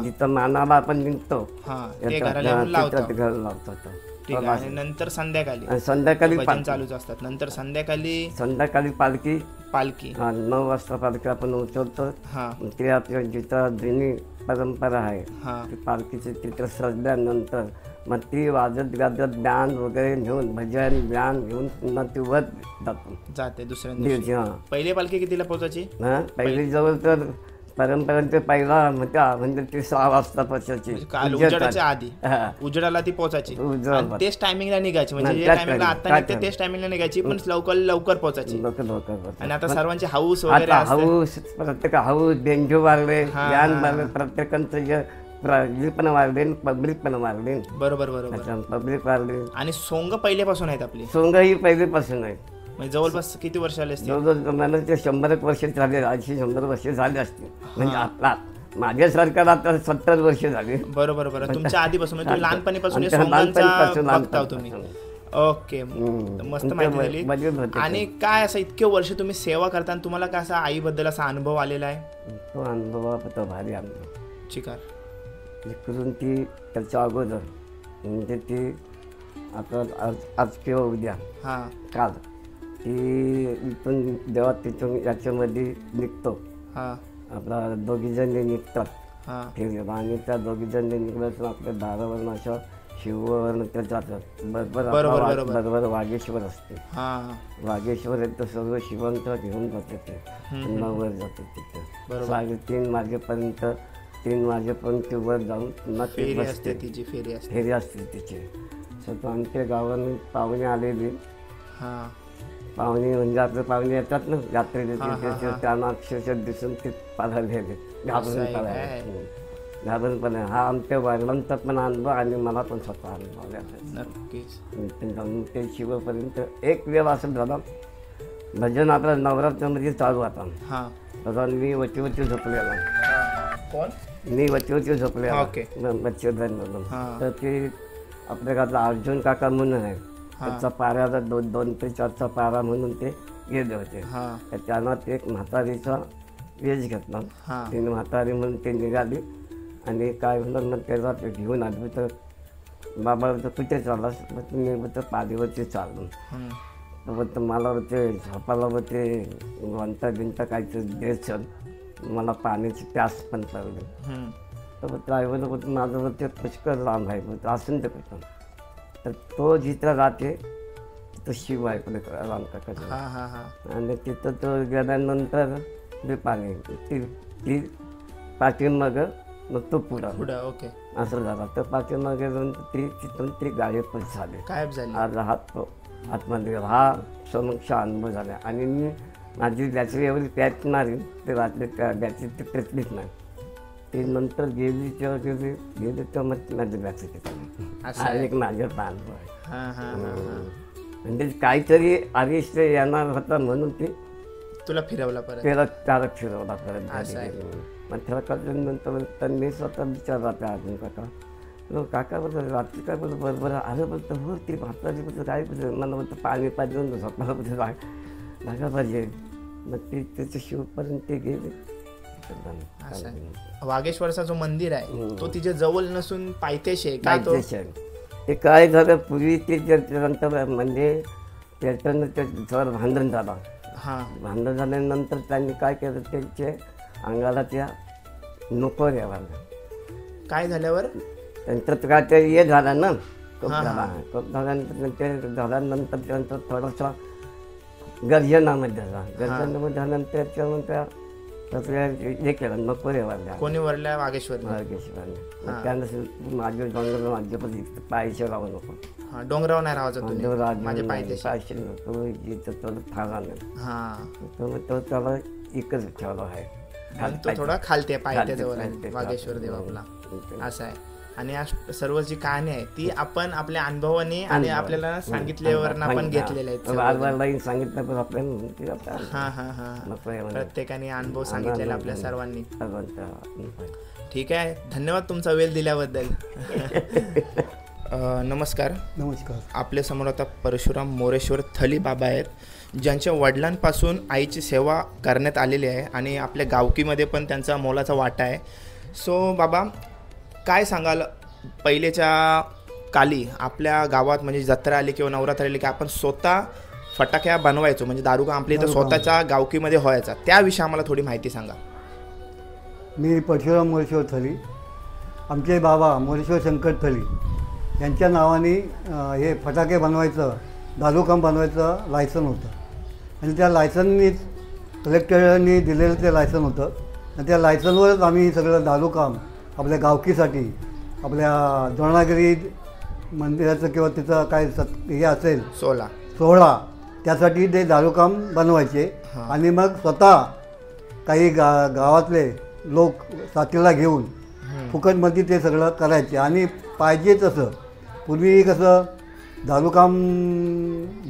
जिथं मानाला आपण निघतो घर लावतो. नंतर संध्याकाळी चालूच असतात. नंतर संध्याकाळी पालखी 9 वाजता पालखी आपण उचलतो. ते आपल्या जिथं जुनी परंपरा आहे पालखीची तिथं सजल्यानंतर मग ती वाजत गाजत ज्ञान वगैरे घेऊन भजन ज्ञान घेऊन पुन्हा ती वर जाते दुसऱ्या दिवशी. पहिली पालखी कितीला पोहोचायची? पहिली जवळ तर परंपरेचे पहिला म्हणजे ती 6 वाजता पोहोचायची. उजेडाच्या आधी उजेडाला ती पोहोचायची. तेच टायमिंगला निघायची म्हणजे जे टायमिंगला आता निघते तेच टायमिंगला निघायची पण लवकर पोहोचायची. आणि आता सर्वांचे हाऊस वगैरे प्रत्येक हाऊस बेंजो वाढले ज्ञान वाढले प्रत्येकांचं जे पण वाढले पब्लिक पण वाढले. बरोबर पब्लिक वाढले. आणि सोंग पहिल्यापासून आहेत आपली? सोंग ही पहिलीपासून आहे. म्हणजे जवळपास किती वर्ष आले? जवळजवळ मला ते 100 वर्ष झाले. 100 वर्ष झाले असतील. म्हणजे आपला माझ्यासारख्याला आता 70 वर्ष झाली. बरोबर बरोबर. तुमच्या आधीपासून म्हणजे तुम्ही लहानपणीपासून हे आमच्या लहानपणीपासून सोंगांचा बघता तुम्ही. ओके, मस्त माहिती झाली. आणि काय असं इतके वर्ष तुम्ही सेवा करताना तुम्हाला काय असा आईबद्दल असा अनुभव आलेला आहे? तो अनुभव होता भारी अनुभव. चिकार करून ती त्याच्या अगोदर म्हणजे ती आता आज किंवा उद्या काल ती इथून जेव्हा तिथून याच्यामध्ये निघतो आपला दोघीजणी निघतात आणि त्या दोघीजणी निघल्याचं आपल्या दारावरून अशा शिववर ते जातात. बरोबर वाघेश्वर असते. वाघेश्वर तर सर्व शिवांत घेऊन जाते ते वर जाते तिथे 3:30 वाजेपर्यंत 3 वाजेपर्यंत वर जाऊन पुन्हा फेरी असते तिची. तर आमच्या गावाने पाहुणे आलेली पाहुणे म्हणजे आपले पाहुणे येतात ना यात्रेला त्यांना अक्षरशः दिसून ते पाहायला घाबरूनपणे हा आमच्या वडिलांचा पण अनुभव आणि मला पण स्वतः अनुभव ते शिवपर्यंत एक वेळ असं झाला. भजन आपल्या नवरात्रामध्ये चालू होता. तसा मी वरती झोपलेला. मी वरती झोपलेला मच्छरधनमधून. तर ते आपल्या गावातला अर्जुन काका म्हणून आहे. त्याचा पाऱ्याचा 2 ते 4चा पारा म्हणून ते गेले होते. त्यानं ते एक म्हातारीचा वेश घेतला. तिने म्हातारी म्हणून ते निघाली आणि काय म्हणलं मग त्याला ते घेऊन आली. तर बाबा कुठे चालला तुम्ही तर पादीवरती चाललो. तर मला ते झोपाला ते वंता बिंता काहीतरी द्यायचं. मला पाण्याची प्यास पण पडली. तर ड्रायव्हर होतं माझं ते पुष्कळ लांब आहे असून ते कुठं. तर तो जिथं राहते तिथं शिव आहे पुढे रामकाका. आणि तिथं तो गेल्यानंतर ते पाणी ती पाठीमाग मग तो पुढं असं झाला. तर पाठीमागे जाऊन तिथून ती गायबच झाली. आज आतमध्ये हा समक्ष अनुभव झाला. आणि मी माझी बॅटरी एवढी पॅच मारी ते रात्री त्या बॅटरी ते पेटलीच नाही. ते नंतर गेली तेव्हा मग माझी बॅटरी हा एक माझ्या अनुभव आहे. म्हणजे काहीतरी आदेश येणार होता म्हणून ते तुला फिरवला त्याला फिरवला परत. मग त्याला कळल्यानंतर त्यांनी स्वतः विचारला त्या अर्जुन काका बरोबर रात्री काय बोलतो बरोबर आलं बोलतं हो ती म्हातारी बोलतं काय बोलतं मला बोलतं पाणी पाहिजे स्वतःला बोलतं लागा पाहिजे. मग ते त्याच्या शिवपर्यंत ते गेले. वाघेश्वरचा जो मंदिर आहे तो तिच्या जवळ नसून पायथ्याशी आहे. ते काय झालं पूर्वी ते नंतर म्हणजे त्याच्यानं त्याच्यावर भांडण झालं. भांडण झाल्यानंतर त्यांनी काय केलं त्यांच्या अंगाला त्या नको द्यावाला. काय झाल्यावर त्यांचं काय ते हे झालं ना खूप झाल्यानंतर ते झाल्यानंतर त्यांचं थोडासा गर्जनामध्ये झाला. गर्जनामध्ये झाल्यानंतर त्याच्यानंतर हे केलं नको द्यावाला. कोणी वरल्या वाघेश्वराने. त्यानंतर माझ्या डोंगर माझ्या पण पायशे राहू नको. डोंगरावर नाही राहायचं माझ्या पायशे नको इथं थांबा नाही. तो त्याला एकच ठेवला आहे. तो थोडा खालते पायथ्याजवळ आहे वाघेश्वर देव आपला असं आहे. आणि सर्व जी कहाणी आहे ती आपण आपल्या अनुभवाने आणि आपल्याला सांगितल्यावर आपण घेतलेले आहेत. सांगितलं प्रत्येकाने अनुभव सांगितलेला आपल्या सर्वांनी. ठीक आहे, धन्यवाद तुमचा वेळ दिल्याबद्दल. नमस्कार. आपल्या समोर आता परशुराम मोरेश्वर थली बाबा आहेत, ज्यांच्या वडिलांपासून आईची सेवा करण्यात आलेली आहे आणि आपल्या गावकीमध्ये पण त्यांचा मोलाचा वाटा आहे. सो बाबा, काय सांगाल, पहिलेच्या काली आपल्या गावात म्हणजे जत्रा आली किंवा नवरात्र आली की आपण स्वतः फटाक्या बनवायचो, म्हणजे दारू आपल्या इथं स्वतःच्या गावकीमध्ये व्हायचा, त्याविषयी आम्हाला थोडी माहिती सांगा. मी परशुराम मोरेश्वर थली, आमचे बाबा मोरेश्वर शंकर थली यांच्या नावाने हे फटाके बनवायचं, दारूकाम बनवायचं लायसन होतं. आणि त्या लायसननीच कलेक्टरांनी दिलेलं ते लायसन होतं. आणि त्या लायसनवरच आम्ही सगळं दारूकाम आपल्या गावकीसाठी, आपल्या द्रोणागिरी मंदिराचं किंवा तिथं काय हे असेल सोहळा त्यासाठी ते दारूकाम बनवायचे. आणि मग स्वतः काही गावातले लोक साथीला घेऊन फुकटमध्ये ते सगळं करायचे. आणि पाहिजे तसं पूर्वी कसं दारूकाम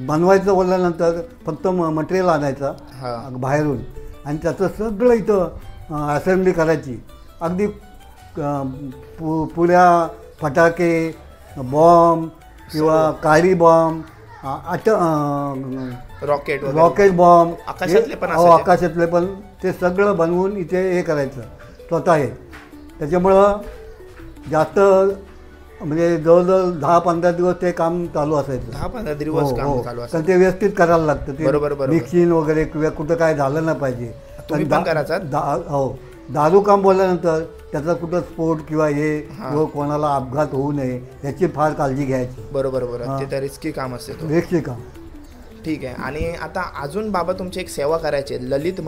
बनवायचं बोलल्यानंतर फक्त मटेरियल आणायचं बाहेरून आणि त्याचं सगळं इथं असेंब्ली करायची अगदी पुऱ्या फटाके, बॉम्ब किंवा काळी बॉम्ब, रॉकेट बॉम्ब, आकाशातले पण ते सगळं बनवून इथे हे करायचं स्वतः हे. त्याच्यामुळं जास्त म्हणजे जवळजवळ 10-15 दिवस ते काम चालू असायचं. 10-15 दिवस काम चालू असायचं. तर ते व्यवस्थित करायला लागतं ते. बरोबर. मिक्सिंग वगैरे किंवा कुठं काय झालं नाही पाहिजे. तुम्ही पण करायचा? हो. दारू काम बोलल्यानंतर त्याचा कुठं स्फोट किंवा हे किंवा कोणाला अपघात होऊ नये याची फार काळजी घ्यायची. बरोबर. ते तर रिस्की काम असते. रिस्की काम. ठीक आहे. आणि आता अजून बाबा तुमची एक सेवा करायची, ललित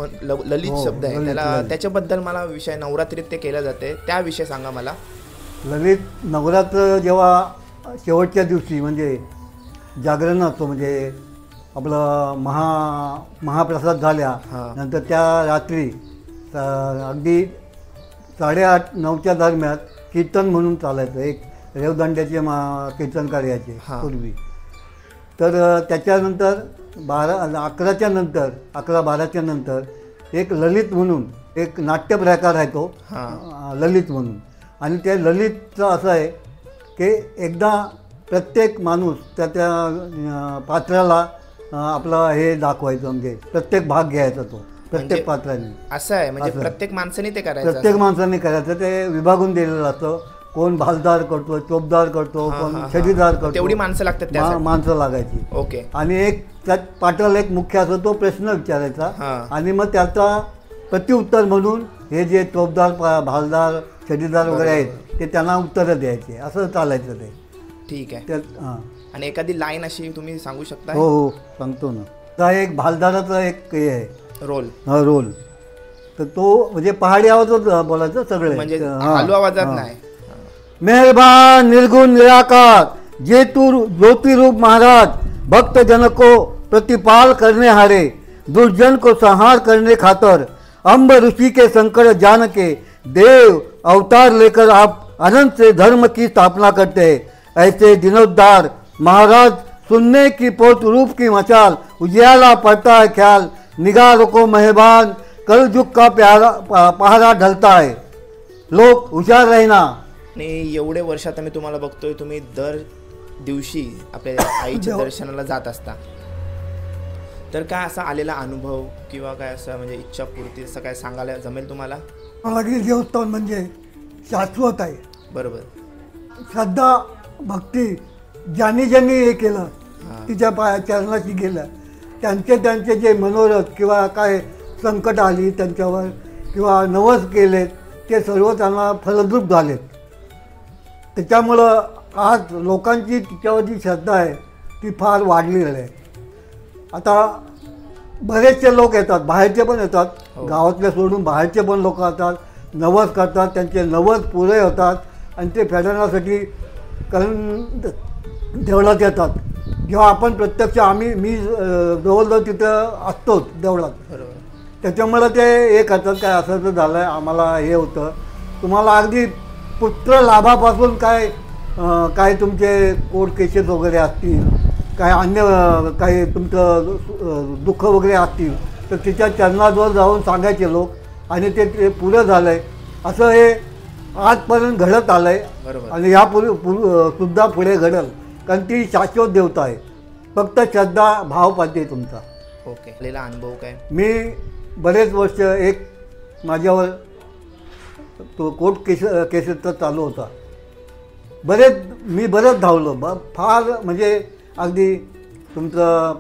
शब्द आहे त्याला, त्याच्याबद्दल मला विषय नवरात्रीत ते केलं जाते, त्याविषयी सांगा मला. ललित नवरात्र जेव्हा शेवटच्या दिवशी म्हणजे जागरण असतो, म्हणजे आपलं महाप्रसाद झाल्या नंतर त्या रात्री अगदी 8:30-9च्या दरम्यान कीर्तन म्हणून चालायचं. एक रेवदंड्याचे कीर्तनकार यायचे पूर्वी. तर त्याच्यानंतर 11च्या नंतर 11-12च्या नंतर एक ललित म्हणून एक नाट्य प्रकार आहे तो ललित म्हणून. आणि त्या ललितचं असं आहे की एकदा प्रत्येक माणूस त्या पात्राला आपलं हे दाखवायचं, म्हणजे प्रत्येक भाग घ्यायचा तो प्रत्येक पात्राने. असं आहे म्हणजे प्रत्येक माणसाने ते करायचं, प्रत्येक माणसाने करायचं. ते विभागून दिलेलं असतं. कोण भालदार करतो, चोपदार करतो, कोण छडीदार करतो. तेवढी माणसं लागतात, माणसं लागायची. ओके. आणि एक त्यात पात्राला एक मुख्य असतो, तो प्रश्न विचारायचा आणि मग त्याचा प्रत्युत्तर म्हणून हे जे चोपदार, भालदार, छडीदार वगैरे आहेत ते त्यांना उत्तरं द्यायचे. असं चालायचं ते. ठीक आहे. आणि एखादी लाईन अशी तुम्ही सांगू शकता? हो सांगतो ना. तर एक भालदाराचा एक हे आहे रोल. तर तो म्हणजे पहाडी आवाजात बोलायचं सगळे, म्हणजे हलू आवाजात नाही. मेहरबान निर्गुण निराकार जे तू ज्योतिरूप महाराज, भक्त जन को प्रतिपाल करने हारे, दुर्जन को संहार करने खातर, अम्ब ऋषि के संकट जान के देव अवतार लेकर आप अनंत से धर्म की स्थापना करते हैं. ऐसे दिनोद्धार महाराज सुनने की पोत रूप की मचाल, उजियाला पड़ता है ख्याल, निगाह रखो मेहरबान, कल युग का पहारा ढलता है, लोक हुशार रहना. आणि एवढे वर्षात मी तुम्हाला बघतोय, तुम्ही दर दिवशी आपल्या आईच्या दर्शनाला जात असता. तर काय असा आलेला अनुभव किंवा काय असं म्हणजे इच्छापूर्ती असं काय सांगायला जमेल तुम्हाला? रत्नागिरी देवस्थान म्हणजे शाश्वत आहे. बरोबर. श्रद्धा भक्ती ज्यांनी हे केलं, तिच्या चरणाशी गेलं, त्यांचे जे मनोरथ किंवा काय संकट आली त्यांच्यावर किंवा नवस केलेत ते सर्व त्यांना फलद्रूप झालेत. त्याच्यामुळं आज लोकांची तिच्यावर जी श्रद्धा आहे ती फार वाढलेली आहे. आता बरेचसे लोक येतात, बाहेरचे पण येतात, गावातले सोडून बाहेरचे पण लोक येतात, नवस करतात, त्यांचे नवस पुरे होतात आणि ते फेडण्यासाठी कारण देवळात येतात. जेव्हा आपण प्रत्यक्ष मी जवळजवळ तिथं असतोच देवळात, त्याच्यामुळं ते हे करतात काय असं तर झालं आहे आम्हाला हे होतं. तुम्हाला अगदी पुत्र लाभापासून काय तुमचे कोर्ट केसेस वगैरे असतील, काय अन्य काही तुमचं दुःख वगैरे असतील तर तिच्या चरणाजवळ जाऊन सांगायचे लोक आणि ते पुरं झालं आहे. असं हे आजपर्यंत घडत आलं आहे आणि सुद्धा पुढे घडल, कारण ती शाश्वत देवता आहे. फक्त श्रद्धा भाव पाहिजे तुमचा. ओके. आलेला अनुभव काय? मी बरेच वर्ष एक माझ्यावर तो कोर्ट केसेसचा चालू होता. मी बरेच धावलो फार, म्हणजे अगदी तुमचं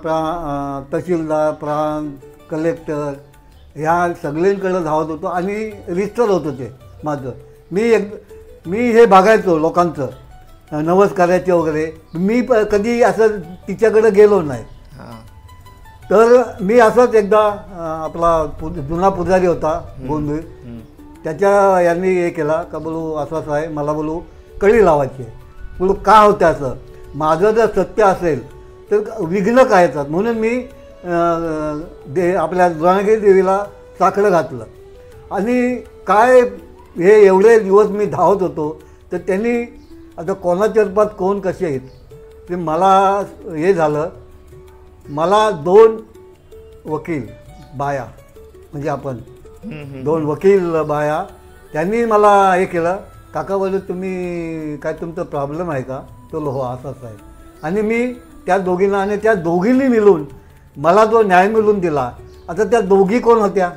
तहसीलदार, प्रांत, कलेक्टर ह्या सगळ्यांकडं धावत होतो आणि रिस्टर होतं ते माझं. मी हे बघायचो लोकांचं नवस करायचे वगैरे. मी कधी असं तिच्याकडे गेलो नाही. तर मी असंच एकदा आपला जुना पुजारी होता गोंधळी, त्याच्या यांनी हे केला का बोलू असं आहे, मला बोलू कळी लावायची आहे. बोलू का होतं असं, माझं जर सत्य असेल तर विघ्न काय येतात, म्हणून मी आपल्या रत्नागिरी देवीला साकडं घातलं. आणि काय हे एवढे दिवस मी धावत होतो तर त्यांनी आता कोणाच्या रूपात कोण कसे आहेत ते मला हे झालं. मला 2 वकील बाया, म्हणजे आपण 2 वकील बाया त्यांनी मला हे केलं, काका बोलले तुम्ही काय तुमचा प्रॉब्लेम आहे का? तो हो असाच आहे. आणि मी त्या दोघींना आणि त्या दोघींनी मिळून मला जो न्याय मिळवून दिला. आता त्या दोघी कोण होत्या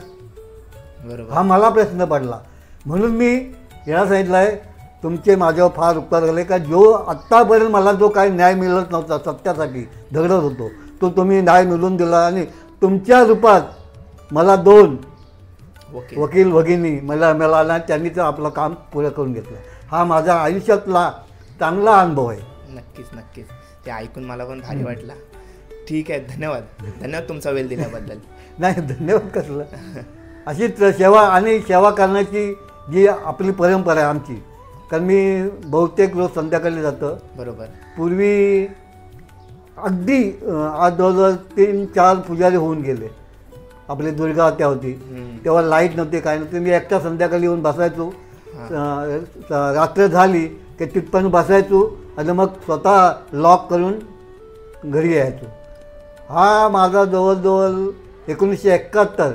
बरोबर, हा मला प्रश्न पडला. म्हणून मी याला सांगितलं आहे तुमचे माझ्यावर फार उपकार झाले का जो आत्तापर्यंत मला जो काही न्याय मिळत नव्हता, सत्यासाठी झगडत होतो, तो तुम्ही न्याय मिळवून दिला. आणि तुमच्या रूपात मला 2 वकील भगिनी मला मिळाला. त्यांनी तर आपलं काम पुरं करून घेतलं. हा माझ्या आयुष्यातला चांगला अनुभव आहे. नक्कीच नक्कीच, ते ऐकून मला पण भारी वाटला. ठीक आहे, धन्यवाद. धन्यवाद तुमचा वेळ दिल्याबद्दल. नाही धन्यवाद कसलं. अशीच सेवा आणि सेवा करण्याची जी आपली परंपरा आहे आमची. कारण मी बहुतेक रोज संध्याकाळी जातं. बरोबर. पूर्वी अगदी आज जवळजवळ 3-4 पुजारी होऊन गेले. आपली दुर्गा आत्या होती तेव्हा लाईट नव्हते, काय नव्हते. मी एकटा संध्याकाळी येऊन बसायचो. रात्र झाली की तिथपर्यंत बसायचो आणि मग स्वतः लॉक करून घरी यायचो. हा माझा जवळजवळ 1971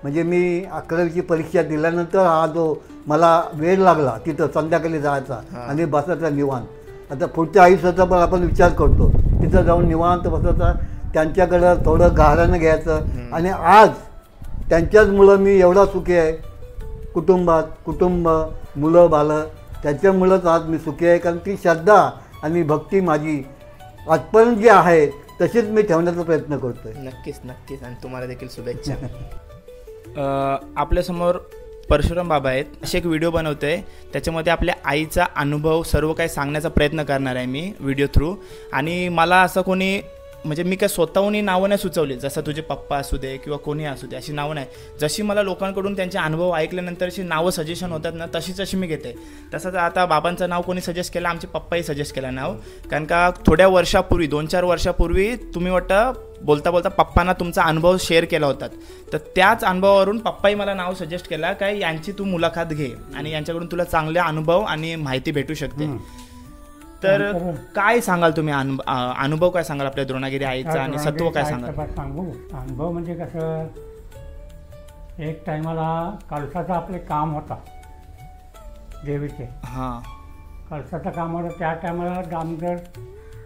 म्हणजे मी 11वीची परीक्षा दिल्यानंतर हा जो मला वेळ लागला तिथं संध्याकाळी जायचा आणि बसायचा निवांत. आता पुढच्या आयुष्याचा पण आपण विचार करतो. तिथं जाऊन निवांत बसायचा, त्यांच्याकडं थोडं गाऱ्हाणं घ्यायचं. आणि आज त्यांच्याच मुलं मी एवढा सुखी आहे. कुटुंब मुलं बालं त्याच्यामुळंच आज मी सुखी आहे. कारण ती श्रद्धा आणि भक्ती माझी आजपर्यंत जी आहे तशीच मी ठेवण्याचा प्रयत्न करतो आहे. नक्कीच नक्कीच, आणि तुम्हाला देखील शुभेच्छा. आपल्यासमोर परशुराम बाबा आहेत. असे एक व्हिडिओ बनवतोय, त्याच्यामध्ये आपल्या आईचा अनुभव सर्व काही सांगण्याचा प्रयत्न करणार आहे मी व्हिडिओ थ्रू. आणि मला असं कोणी म्हणजे मी काय स्वतःहून नावं नाही सुचवली, जसं तुझे पप्पा असू दे किंवा कोणी असू दे अशी नावं नाही. जशी मला लोकांकडून त्यांचे अनुभव ऐकल्यानंतर अशी नावं सजेशन होतात ना, तशीच अशी मी घेते. तसंच आता बाबांचं नाव कोणी सजेस्ट केलं, आमचे पप्पाही सजेस्ट केलं नाव. कारण का थोड्या वर्षापूर्वी 2-4 वर्षापूर्वी तुम्ही वाटतं बोलता बोलता पप्पांना तुमचा अनुभव शेअर केला होता. तर त्याच अनुभवावरून पप्पाही मला नाव सजेस्ट केला काय यांची तू मुलाखत घे आणि यांच्याकडून तुला चांगले अनुभव आणि माहिती भेटू शकते. तर काय सांगाल तुम्ही अनुभव काय सांगाल आपल्या द्रोणागिरी आईचा आणि सत्व काय सांगाल? सांगू अनुभव म्हणजे कसं, एक टायमाला कळसाचं आपले काम होता देवीचे. हां, कळसाचं काम होतं त्या टायमाला दामोदर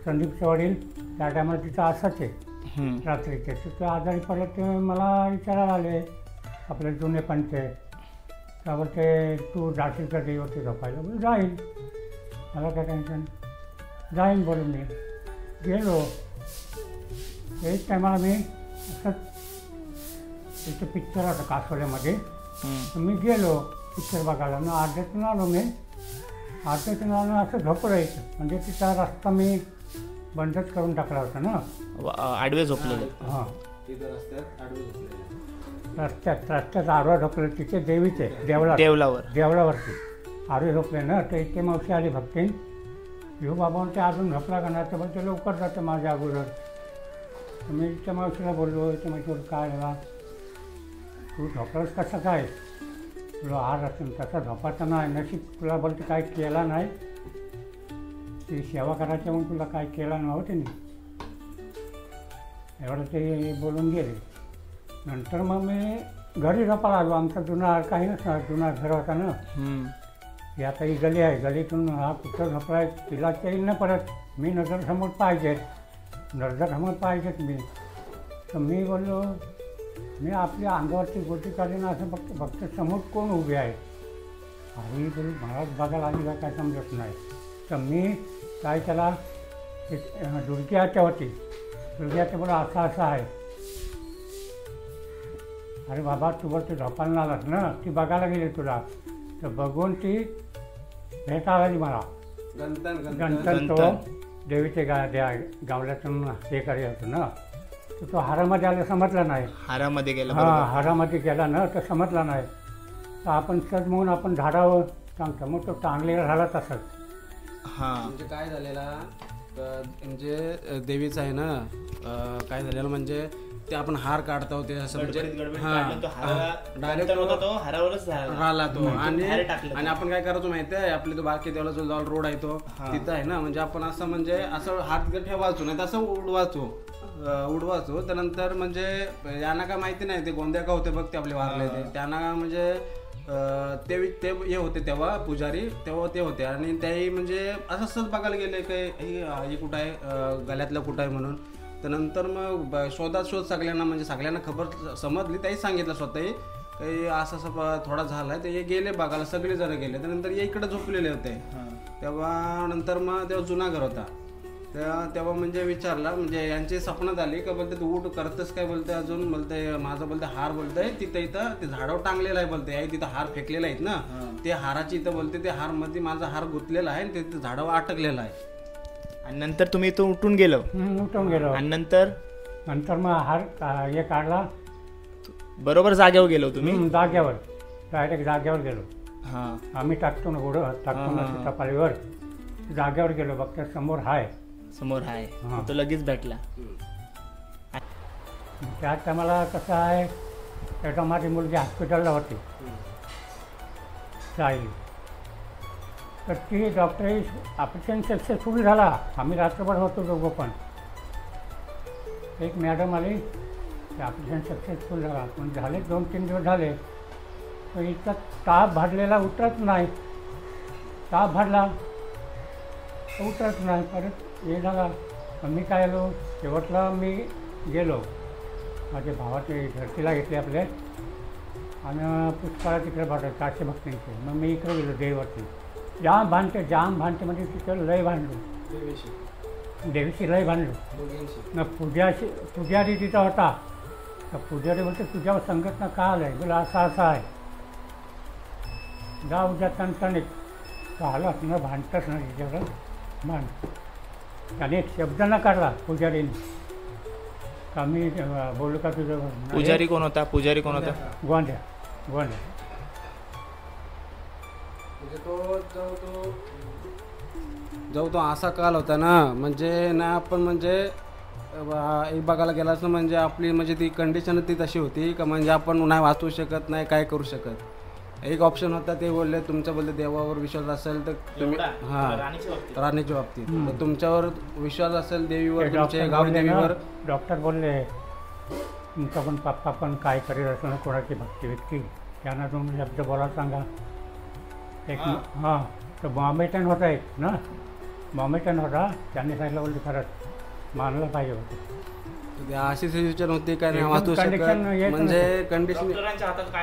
संदीपचे वडील त्या टायमाला तिथं असायचे रात्रीचे. तिथं आजारी पडले ते मला विचारायला आले आपले जुने पंचे, त्यावर ते तू जाशील का देवती झोपायला? बोल जाईल, मला काय टेन्शन, जाईन बोलून मी गेलो. एक टायमाला मी असंच इथं पिक्चर होतं कासोल्यामध्ये, मी गेलो पिक्चर बघायला. मग अर्ध्यातून आलो मी, अर्ध्यातून आलो असं झोपलं यायचं. म्हणजे तिचा रस्ता मी बंदच करून टाकला होता ना, आडवे झोपलेले. हां, रस्त्यात आडवा झोपले तिथे देवीचे देवळावरती आडवे झोपले ना. तर इथे मावशी आली भक्तीन, येऊ बाबा ते अजून झोपला का नाही? तर मग ते लवकर जातं माझ्या अगोदर. मी त्या मावशीला बोललो, त्या मावशीवर काय झाला, तू झोपलास कसं काय? तुला आज असेल तसा झोपायचा नाही, नशीब तुला बोलते काय केला नाही, ती सेवा करायची म्हणून तुला काय केला नव्हतं त्यांनी. एवढं ते बोलून गेले. नंतर मग मी घरी झोपायला आलो. आमचा जुना काही नसणार, जुना घर होता ना. ही आता ही गली आहे, गलीतून हा पुत्र झोपला आहे, तिला येईल ना परत. मी नजरसमोर पाहिजेत पाहिजेत मी. तर मी बोललो, मी आपल्या अंगावरची गोटी काढली ना, असं फक्त समोर कोण उभे आहे? आई बोलू महाराज बघायला आली काय समजत नाही. तर मी काय त्याला दुर्गी आत्या होती, दुर्गी आत्या बोला असं आहे. अरे बाबा तू बरं ते झोपायला आलास ना, ती बघायला गेली तुला. तर बघून ती भेटायला आली मला. गंतन तो देवीचे गावल्यातून हे करायचं होतं ना, तर तो हारामध्ये आला समजला नाही. हारामध्ये गेला? हां, हारामध्ये गेला ना तर समजला नाही. तर आपण सज म्हणून आपण झाडावर सांगतो, मग तो टांगलेला झाला तसंच. हां, म्हणजे काय झालेला म्हणजे देवीचं आहे ना, काय झालेलं म्हणजे ते आपण हार काढतो ते असं म्हणजे डायरेक्ट राहिला तो. आणि आपण काय करायचो माहिती आहे, आपले तो बारके देवाला जो रोड आहे तो तिथं आहे ना, म्हणजे आपण असं म्हणजे असं हात ठेवायचो नाही, तसं उडवायचो. त्यानंतर म्हणजे यांना काय माहिती नाही, ते गोंद्या का होते बघ ते आपले वारले ते, त्यांना म्हणजे ते हे होते तेव्हा पुजारी, तेव्हा ते होते आणि त्याही म्हणजे असं सहज बघायला गेले काही हे कुठं आहे, गळ्यातलं कुठं आहे म्हणून. तर नंतर मग शोध सगळ्यांना म्हणजे सगळ्यांना खबर समजली, त्याही सांगितलं स्वतःही काही असं असं थोडा झाला आहे. ते हे गेले बघायला, सगळेजण गेले. त्यानंतर हे इकडे झोपलेले होते. तेव्हा नंतर मग तेव्हा जुना घर होता, तेव्हा म्हणजे विचारला, म्हणजे यांची स्वप्न झाली का बोलते तू उठ करतच काय बोलते अजून, बोलते माझं बोलते हार बोलतंय तिथं इथं ते झाडावर टांगलेला आहे बोलते, आई तिथं हार फेकलेला आहेत ना, ते हाराची इथं बोलते ते हार मध्ये माझा हार गुंतलेला आहे आणि ते झाडावर अटकलेला आहे. आणि नंतर तुम्ही तो उठून गेलो. आणि नंतर मग हार हे काढला, बरोबर जागेवर गेलो तुम्ही. जाग्यावर डायरेक्ट जाग्यावर गेलो. हां, आम्ही टाकतो ना घोडं टाकतो ना सीतापाळीवर, जाग्यावर गेलो बघता समोर हाय, समोर आहे तो लगेच भेटला. त्या टायमाला कसं आहे, तेव्हा माझी मुलगी हॉस्पिटलला होती सायली, तर ती डॉक्टर ऑपरेशन सक्सेसफुल झाला. आम्ही रात्रभर होतो दोघं पण. एक मॅडम आली, ते ऑपरेशन सक्सेसफुल झाला, पण झाले 2-3 दिवस झाले, तर इतका ताप भाडलेला उतरत नाही, ताप भाडला उतरत नाही. परत हे झाला, मी काय आलो शेवटला मी गेलो, माझ्या भावाचे धरतीला घेतले आपले आणि पुष्कळा तिकडे भाडं 400 भक्तांचे. मग मी इकडे गेलो देवीवरती, जाम भांडते म्हणजे तिकडे लय भांडलो, देवीशी लय भांडलो. मग पुजारी तिथं होता, तर पुजारी बोलते तुझ्यावर संघटना का आलं आहे, बोला असं आहे, जा उद्या तणतणीत झालं न भांडतच ना तिच्यावर भांड. त्याने एक शब्द न काढला पुजारीने का मी बोलू का तुझं. पुजारी कोण होता? गोंड्या. जो तो असा काल होता ना, म्हणजे ना आपण म्हणजे एक बघायला गेलाच ना, म्हणजे आपली म्हणजे ती कंडिशन ती तशी होती का म्हणजे आपण नाही वाचू शकत, नाही काय करू शकत. एक ऑप्शन होता, ते बोलले तुमच्या बोलले देवावर विश्वास असेल तर तुम्ही राणीच्या बाबतीत तर तुमच्यावर विश्वास असेल, देवीवर, तुमच्या गावदेवीवर. डॉक्टर बोलले तुमचा पण पप्पा पण काय करीत असेल ना कोणाची भक्ती व्यक्ती, त्यांना तुम्ही शब्द बोला सांगा. एक हां, तर बॉम्बेटन होता एक ना, बॉम्बेटन होता, त्यांनी सांगितलं बोलते खरंच मानलं पाहिजे होतं. अशी सिच्युएशन होती काय नाही वाचू शकत, म्हणजे कंडिशन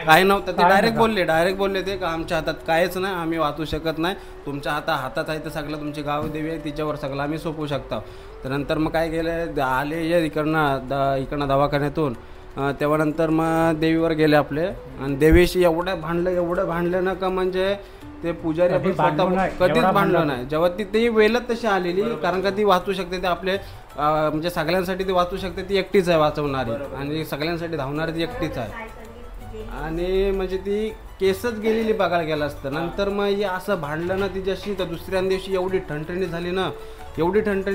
काही नव्हतं. ते डायरेक्ट बोलले ते का आमच्या हातात काहीच नाही, आम्ही वाचू शकत नाही, तुमच्या हातात आहे तर सगळं तुमची गावदेवी आहे तिच्यावर सगळं आम्ही सोपवू शकतो. तर नंतर मग काय केलं, आले इकडनं दवाखान्यातून, तेव्हा नंतर मग देवीवर गेले आपले आणि देवीशी एवढं भांडलं ना का म्हणजे ते पुजारी आपण स्वतः कधीच भांडलं नाही. जेव्हा ती वेळच तशी आलेली, कारण का ती वाचू शकते, ते आपले म्हणजे सगळ्यांसाठी ती वाचू शकते, ती एकटीच आहे वाचवणारी आणि सगळ्यांसाठी धावणारी ती एकटीच आहे. आणि म्हणजे ती केसच गेलेली बघायला गेलं असतं. नंतर मग हे असं भांडलं ना तिच्याशी, तर दुसऱ्या दिवशी एवढी ठणठणी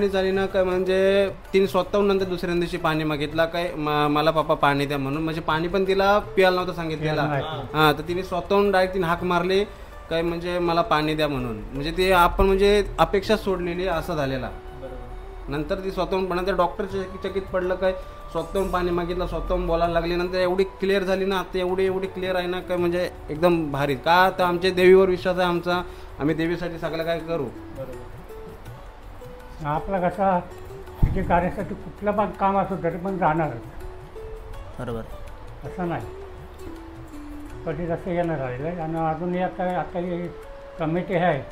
झाली ना काय म्हणजे तिने स्वतःहून नंतर दुसऱ्या दिवशी पाणी मागितला, काय मला पप्पा पाणी द्या म्हणून. म्हणजे पाणी पण तिला प्यायला नव्हतं सांगितलेला. हां, तर तिने स्वतःहून डायरेक्ट तिने हाक मारली काय म्हणजे मला पाणी द्या म्हणून. म्हणजे ते आपण म्हणजे अपेक्षा सोडलेली असं झालेला. नंतर ती स्वतःहून पण नंतर डॉक्टर चकित पडलं, काय स्वतःहून पाणी मागितलं, स्वतःहून बोलायला लागली. नंतर एवढी क्लिअर झाली ना, आता एवढी क्लिअर आहे ना काय म्हणजे एकदम भारी. का तर आमच्या देवीवर विश्वास आहे आमचा, आम्ही देवीसाठी सगळं काय करू. आपला कसा तिथे कार्यासाठी कुठलं पण काम असो तरी पण जाणार, बरोबर, असं नाही कधी तसं येणार आलेलं आहे. आणि अजूनही आता ही कमिटी आहे,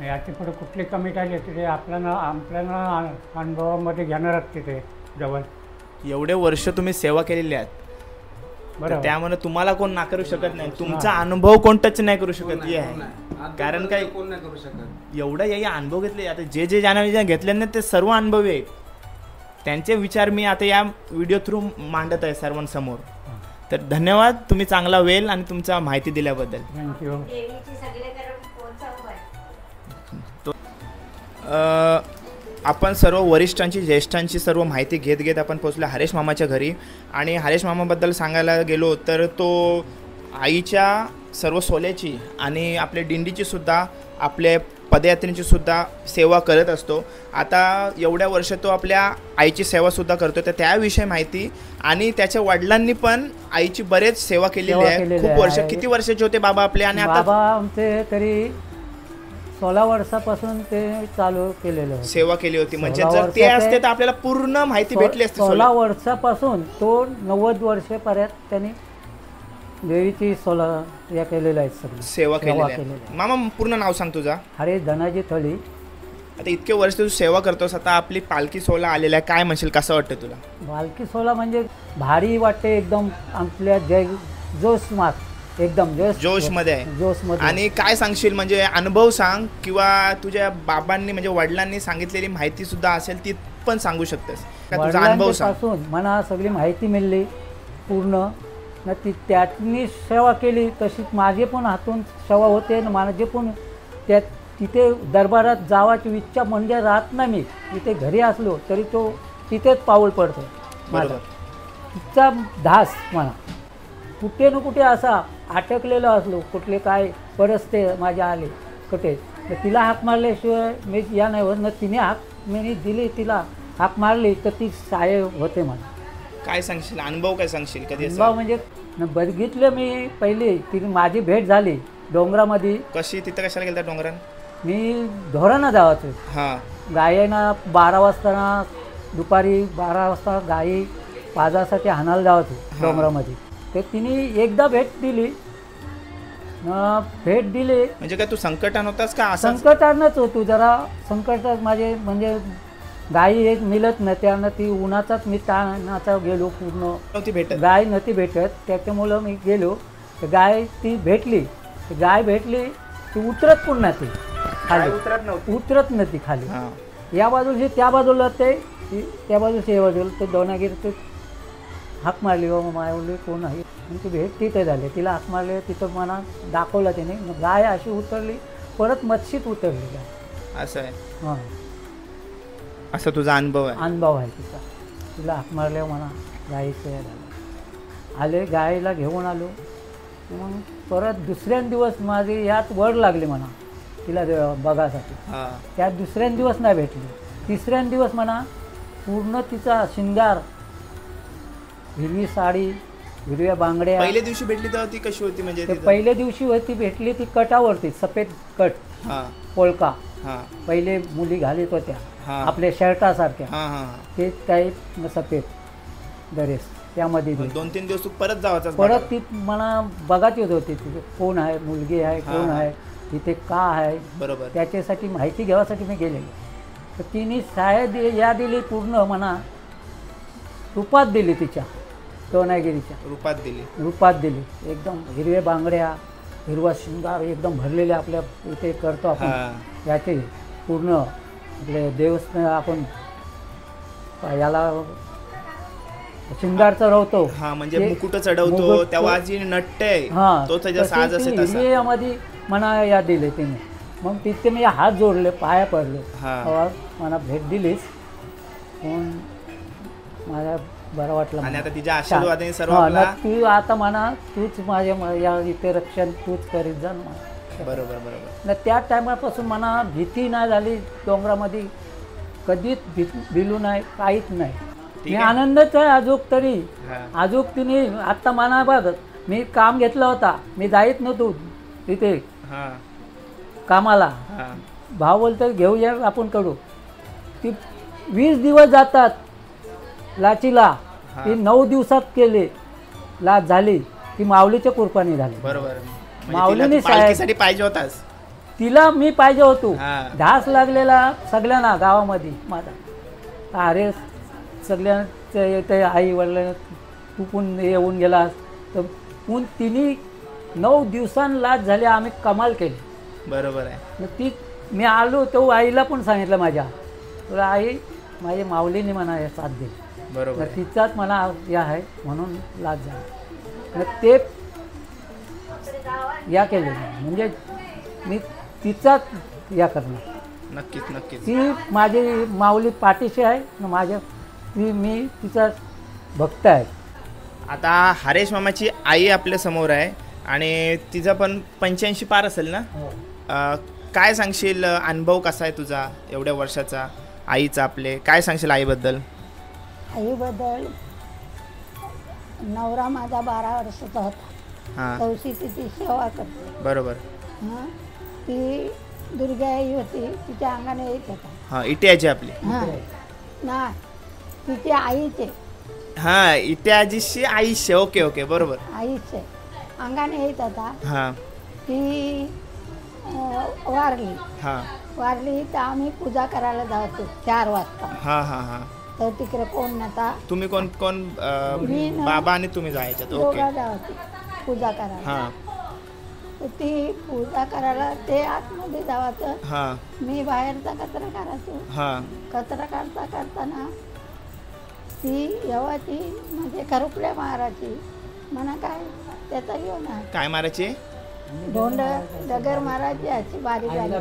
याची पुढे कुठली कमिटी आली तिथे आपल्याला अनुभवामध्ये घेणारच तिथे जवळ. एवढे वर्ष तुम्ही सेवा केलेली आहेत, बरोबर, त्यामुळे तुम्हाला कोण नाकारू शकत नाही, तुमचा अनुभव कोण टच नाही करू शकत. कारण काय कोण नाही करू शकत. एवढा या अनुभव घेतले, आता जे ज्याने घेतले ना ते सर्व अनुभवी आहेत. त्यांचे विचार मी आता या व्हिडिओ थ्रू मांडत आहे सर्वांसमोर. तर धन्यवाद, तुम्ही चांगला वेळ आणि तुमचा माहिती दिल्याबद्दल. थँक्यू. आपण सर्व वरिष्ठांची, ज्येष्ठांची सर्व माहिती घेत आपण पोचलो हरेश मामाच्या घरी. आणि हरेश मामाबद्दल सांगायला गेलो तर तो आईच्या सर्व सोल्याची आणि आपल्या दिंडीची सुद्धा आपले पदयात्रेची सुद्धा सेवा करत असतो. आता एवढ्या वर्ष तो आपल्या आईची सेवा सुद्धा करतो, तर त्याविषयी माहिती. आणि त्याच्या वडिलांनी पण आईची बरेच सेवा केलेली आहे खूप वर्ष. किती वर्षाचे होते बाबा आपले? आणि आता बाबा आमचे तरी 16 वर्षापासून ते चालू केलेलं सेवा केली होती. म्हणजे जर ते असते तर आपल्याला पूर्ण माहिती भेटली असते. 16 वर्षापासून तो 90 वर्षापर्यंत त्यांनी देवीची या केलेल्या आहेत सगळी सेवा केलेली आहे. मामा पूर्ण नाव सांग तुझा? हरे धनाजी थळी. आता इतके वर्ष तू सेवा करतोस, आता आपली पालखी सोहळा आलेला आहे, काय म्हणशील, कसं वाटतं तुला? पालखी सोहळा म्हणजे भारी वाटते एकदम. आपल्या जोश एकदम जोश मध्ये आहे. आणि काय सांगशील, म्हणजे अनुभव सांग, किंवा तुझ्या बाबांनी म्हणजे वडिलांनी सांगितलेली माहिती सुद्धा असेल ती पण सांगू शकतेस का? तुझा अनुभव सांग. मला सगळी माहिती मिळली पूर्ण ना. ती त्यांनी सेवा केली तशीच माझे पण हातून सेवा होते ना. माझे पण त्या तिथे दरबारात जावाची इच्छा म्हणजे राहत नाही. मी तिथे घरी असलो तरी तो तिथेच पाऊल पडतो माझा. तिचा धास म्हणा, कुठे ना कुठे असा अटकलेलो असलो, कुठले काय परस्ते माझ्या आले कुठे, तर तिला हाक मारल्याशिवाय मी या नाही होत ना. तिने हाक मी दिली, तिला हाक मारली तर ती साय होते मला. काय सांगशील, अनुभव काय सांगशील? कधी अनुभव म्हणजे बघितलं मी पहिली ती माझी भेट झाली डोंगरामध्ये. कशी? तिथे कशाला गेलता डोंगरात? मी धोरणा जावाचं. हां. गायीना 12 वाजता ना, दुपारी 12 वाजता गायी पाजासाठी हाणायला जावतो डोंगरामध्ये. तर तिने एकदा भेट दिली. म्हणजे काय तू संकटात होतास का? संकटानंच होतो जरा. संकटात माझे म्हणजे गाई एक मिळत नाही, त्यानं ती उन्हाचाच मी ताणाचा गेलो पूर्ण. गाय नव्हती भेटत, त्याच्यामुळं मी गेलो. तर गाय ती भेटली. गाय भेटली ती उतरत पण नाही, खाली उतरत नव्हती खाली. या बाजूची त्या बाजूला ते, त्या बाजूची या बाजूला ते दोनागिरी ते हाक मारली. बाबा मायवली कोण आहे? आणि ती भेट तिथे झाली. तिला हाक मारली, तिथं मला दाखवलं तिने. गाय अशी उतरली, परत मच्छीत उतरली गाय. असं आहे. हां, असा तुझा अनुभव आहे? अनुभव आहे तिचा. तिला हाक मारल्यावर मला गायीचं झालं. आले, गायीला घेऊन आलो. मग परत दुसऱ्या दिवस माझी यात वड लागली म्हणा तिला बघासाठी. त्यात दुसऱ्या दिवस नाही भेटली. तिसऱ्या दिवस म्हणा पूर्ण तिचा शिंगार, हिरवी साडी, हिरव्या बांगड्या. पहिल्या दिवशी भेटली तेव्हा ती कशी होती? म्हणजे पहिल्या दिवशी होती भेटली ती कटावरती, सफेद कट, पोलका. पहिले मुली घालीत होत्या आपल्या शर्टासारख्या, ते टाईप सफेद ड्रेस. त्यामध्ये 2-3 दिवस परत जायचं. परत ती मला बघत येत होती तिथे कोण आहे, मुलगी आहे, कोण आहे, तिथे का आहे. बरोबर. त्याच्यासाठी माहिती घ्यावासाठी मी गेलेलो. तर तिने शाळेत या दिली पूर्ण म्हणा रूपात दिली, तिच्या दोनागिरीच्या रूपात दिली. एकदम हिरव्या बांगड्या, हिरवा शिंगार एकदम भरलेले आपल्या इथे करतो आपण. याचे पूर्ण आपले देवस्थान आपण याला शिंगार चढवतो, म्हणजे मुकुट चढवतो तेव्हा जी नट्टे तो त्याचा साज असे तसा यामध्ये म्हणा या दिले तिने. मग तिथे मी हात जोडले, पाया पडले. मला भेट दिलीस म्हणून मला बरं वाटलं. आणि आता तिच्या आशीर्वादाने सर्व तू आता म्हणा तूच माझ्या या इथे रक्षण तूच करीत जा. बरोबर बरोबर. ना त्या टायमापासून मला भीती नाही झाली. डोंगरामध्ये कधीच भिलू नाही, काहीच नाही. मी आनंदच आहे अजूक तरी. अजूक तिने आत्ता म्हणा बघ, मी काम घेतला होता, मी जाईत नव्हतो तिथे कामाला. भाव बोलतो घेऊया आपण करू. ती 20 दिवस जातात लाचीला, ती 9 दिवसात केले. लाच झाली ती माऊलीच्या कृपाने झाली. बरोबर. माऊलीने पाहिजे होतास तिला, मी पाहिजे होतो. ढास लागलेला सगळ्यांना गावामध्ये माझा. अरे सगळ्यांचे आई वडिलांना तू पण येऊन गेलास. तर पण तिने 9 दिवसांनी लाच झाली. आम्ही कमाल केली. बरोबर आहे. मग ती मी आलो तो आईला पण सांगितलं माझ्या, तुला आई माझ्या माऊलीने म्हणा हे साथ दिली. बरोबर. तिचाच मला या आहे म्हणून लाच झाली. मग ते या केले म्हणजे मी तिचाच या करणार. नक्कीच नक्कीच. ती माझी माऊली पाठीशी आहे ना माझ्या. मी तिचा भक्त आहे. आता हरेश मामाची आई आपल्या समोर आहे आणि तिचा पण 85 पार असेल ना. काय सांगशील, अनुभव कसा आहे तुझा एवढ्या वर्षाचा आईचा, आपले काय सांगशील आईबद्दल? आईबद्दल, नवरा माझा 12 वर्षाचा होता. हां तवशीची ती सेवा करते. बरोबर. हां ती दुर्गा आई होती, तिच्या अंगाने येत होता. हां इटियाजी आपली. हां नाही, तिची आईचे. हां इटियाजीशी आईशी. ओके ओके बरोबर. आईचे अंगाने येत होता. हां ती वारली. हां वारली तर आम्ही पूजा करायला जातो 4 वाजता. हां हां हां. तर तिकडे कोण नव्हता. तुम्ही कोण कोण मी ना- बाबा आणि तुम्ही जायच्यात? ओके. दोघा जावती पूजा करायला. हां तर ती पूजा करायला ते आतमध्ये जावाचं, हां मी बाहेरचा कचरा करायचो. हां कचरा काढता काढताना ती येवाची म्हणजे खरुपल्या मारायची. म्हणा काय त्याचा घेऊन काय मारायचे? धोंड डगर मारायची अशी बारीक बारीक.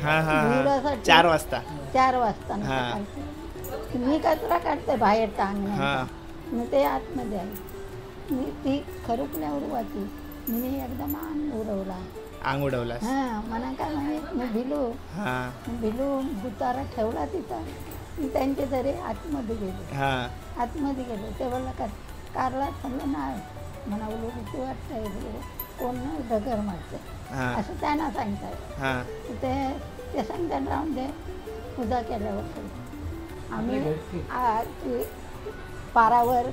हां हां हां. भिवडासाठी 4 वाजता. 4 वाजता ना हां. सकाळची. मी कचरा काढते बाहेरचा हां अंगणात. मग ते आतमध्ये आली. मी ती खरुपल्या उडवायची. मी एकदम अंग उडवला. अंग उडवलास? हां म्हणा काय म्हणे मी भिलो. हां भिलून बुतारा ठेवला तिथं. मी त्यांच्या तरी आतमध्ये गेलो. हां आतमध्ये गेलो ते बोलला का कारला ठरलं नाही म्हणा उलू भीती वाटतंय कोण डगर मारते हां असं त्यांना सांगतात. हां ते सांगतात राहून दे. पूजा केल्यावर आम्ही ते पारावर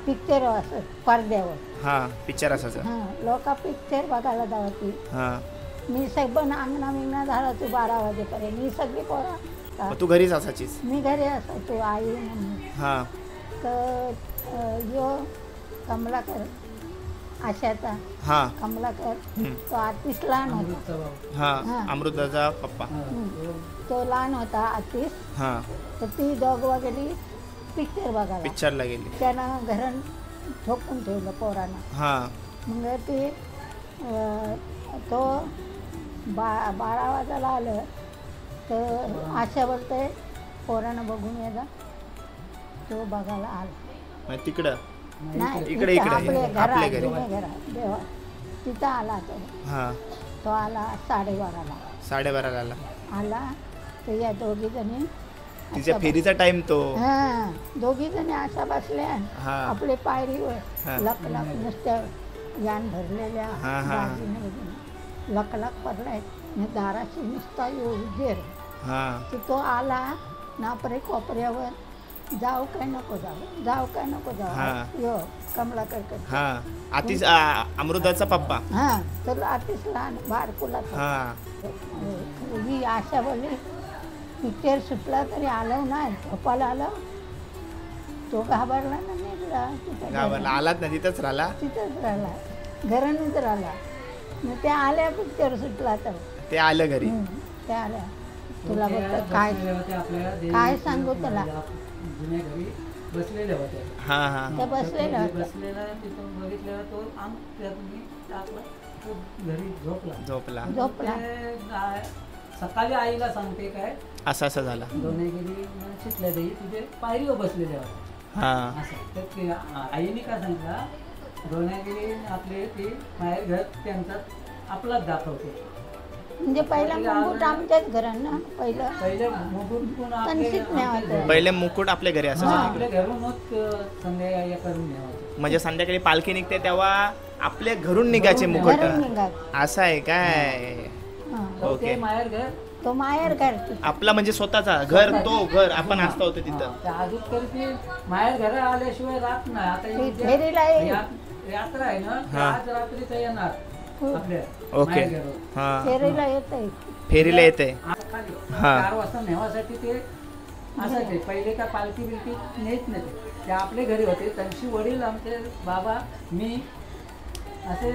पिक्चर असत पडद्यावर. हां पिक्चर असायचं. हां लोक पिक्चर बघायला जावती. हां मी सगळं अंगणा मिंगणा झाला तू 12 वाजेपर्यंत. मी सगळी पोरा मग तू घरीच असायचीस? मी घरी असायचो आई मम्मी. हां तर यो कमलाकर आशाचा हां कमलाकर तो आतिश लहान होता. हां हां. अमृताचा पप्पा. तो लहान होता आतिश. हां तर ती दोघं गेली पिक्चर बघायला. पिक्चरला गेली. त्यानं घरण ठोकून ठेवलं पोरानं. हां मग ते तो 12 वाजायला आलं तर आशा बोलते पोरानं बघून यायला. तो बघायला आला. मग तिकडं नाही इकडे इथं इकडे आपल्या घरात आपल्या घरी. जुन्या घरात देवा तिथं आला तो. हां तो आला 12:30ला 12:30 आला. आला तर या दोघी जणी तिच्या फेरीचा टाइम तो. हां दोघी जणी अशा बसल्या. हां. आपले पायरीवर हां. लक लक नुसत्या यान भरलेल्या हां, हां. दागिने लक लक पडलाय. दाराशी नुसता उजेर. हां तर तो आला नापरे कोपऱ्यावर. जाऊ काय नको जाऊ जाऊ काय नको जाऊ. हां. यो कमलाकर करतो. हां आतिश अमृताचा पप्पा. हां तर आतिश लहान बारकुला. हां ही आशा बोलली पिक्चर सुटला तरी आलं नाही झोपायला आलं. तो घाबरला ना निघला. तिथं गावाला आलात ना तिथंच राहिला. तिथंच राहिला घरानंच राहिला. मग त्या आल्या पिक्चर सुटला तर ते आलं घरी. त्या आल्या. तुला बघ काय सांगू तुला. जुन्या घरी बसलेल्या होत्या. हां हां त्या बसलेल्या होत्या. बसलेला तिथून बघितल्यावर तो अंग त्यातून टाकला. तो घरी झोपला. झोपला. झोपला. सकाळी आईला सांगते काय असं असं झालं. दोन्हीगिरी शिकल्या देई तिथे पायरीवर बसलेल्या होत्या. हां असं तर ते आईने काय सांगितलं दोन्हीगिरी आपले ते बाहेर घर त्यांचा आपलाच दाखवते. म्हणजे पहिला मुकुट आमच्याच घरांना पहिलं पहिले मुकुट कणशीत न्यावं. पहिले मुकुट आपल्या घरी असायचं. आपल्या घरूनच संध्याकाळी करून न्यावं. म्हणजे संध्याकाळी पालखी निघते तेव्हा आपल्या घरून निघायचे मुकुट. घरून निघाल. असं आहे काय? हां. ओके. माहेर घर तो माहेर घर. आपला म्हणजे स्वतःचा घर. तो घर आपण असतो होतो तिथं. अजून तरी ते माहेर घर आल्याशिवाय राहत नाही. आता ती ही फेरीला येईल. यात्रा आहे ना ती हा. आज रात्रीच येणार आपल्या ओके. माहेर घरावर. हां फेरीला येतंय. फेरीला येते. आज खाली हा. 4 वाजता नेवासाठी ते असायचे. पहिले काय पालखी बिलकी नेत नाही. ते आपले घरी होते. त्यांची वडील आमचे बाबा मी असे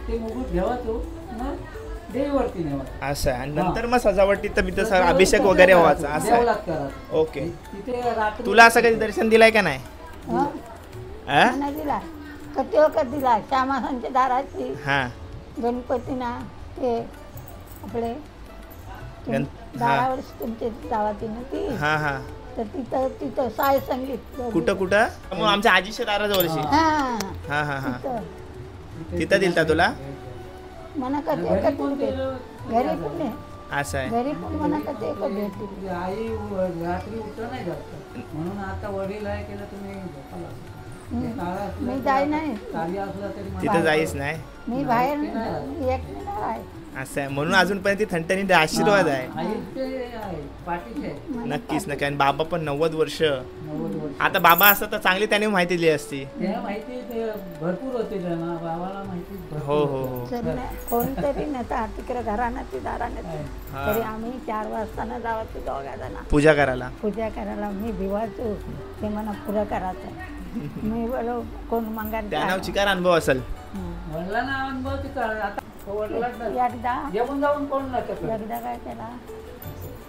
ते मुकुट घेवायचो मग देवीवरती नेवायचो. असं आहे. आणि नंतर मग सजावटी तर मी तसं अभिषेक वगैरे व्हायचा. असं आहे. देवळात करायचं. ओके. तिथे रात्री तुला असं कधी दर्शन दिलाय का नाही? हं? हां नाही दिला. कधी वखत दिला. श्यामासांच्या दाराची हां गणपतीना ते आपले गण- दारावर तुमचे गावाती ना ती. हां हां तर तिथं तिथं साय संगीत. कुठं कुठं? मग आमच्या आजीच्या दाराजवळशी. हां हां हां हां तिथं. तिथं दिलता तुला? मना कधी एकच भेटते. घरी पण नाही. असं आहे. घरी पण मना कधी एकच भेटते. आई रात्री उठलं नाही जास्त म्हणून आता वडील आहे केलं तुम्ही झोपायला. मी जाई नाही. कार्य असलं तरी तिथं जाईच नाही. मी बाहेर मी एकटी नाही आहे. असं आहे. म्हणून अजूनपर्यंत ती ठणठणीत आशीर्वाद आहे. आई ते आहे पाठीचे आहे. नक्कीच नक्की. आणि बाबा पण 90 वर्ष. 90 वर्ष. आता बाबा असतात तर चांगली त्याने माहिती दिली असती. त्या माहिती ते भरपूर होते त्यांना बाबाला माहिती भरपूर हो हो होती. हो. तर नाही, कोणतरी नव्हता तिकडे घरानं ती दारानं हा. तरी आम्ही 4 वाजताना जावं ते दोघा जण पूजा करायला. पूजा करायला. मी भिवायचो ते मला पुरं करायचं. मी बोलो कोण मंगाल त्या नावची काय अनुभव असेल. वडिलांना अनुभव तिचा आता वडिलांना एकदा जेवून जाऊन कोण नका एकदा काय केला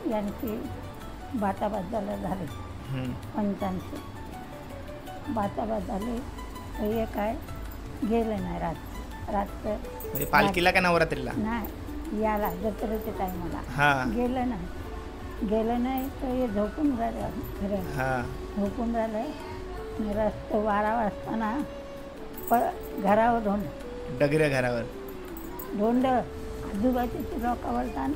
यांची बाताबाजाला झाली पंचांची बाताबाद झाली तर हे काय गेलं नाही रात्र म्हणजे पालखीला का नवरात्रीला. नाही याला जत्रेच्या टायमाला हा गेलं नाही तर हे झोपून राहिलं खरं हा. झोपून राहिलं. रस्ते 12 वाजताना घरावर डगऱ्या घरावर धोंड आजूबाजूचे लोक बोलतात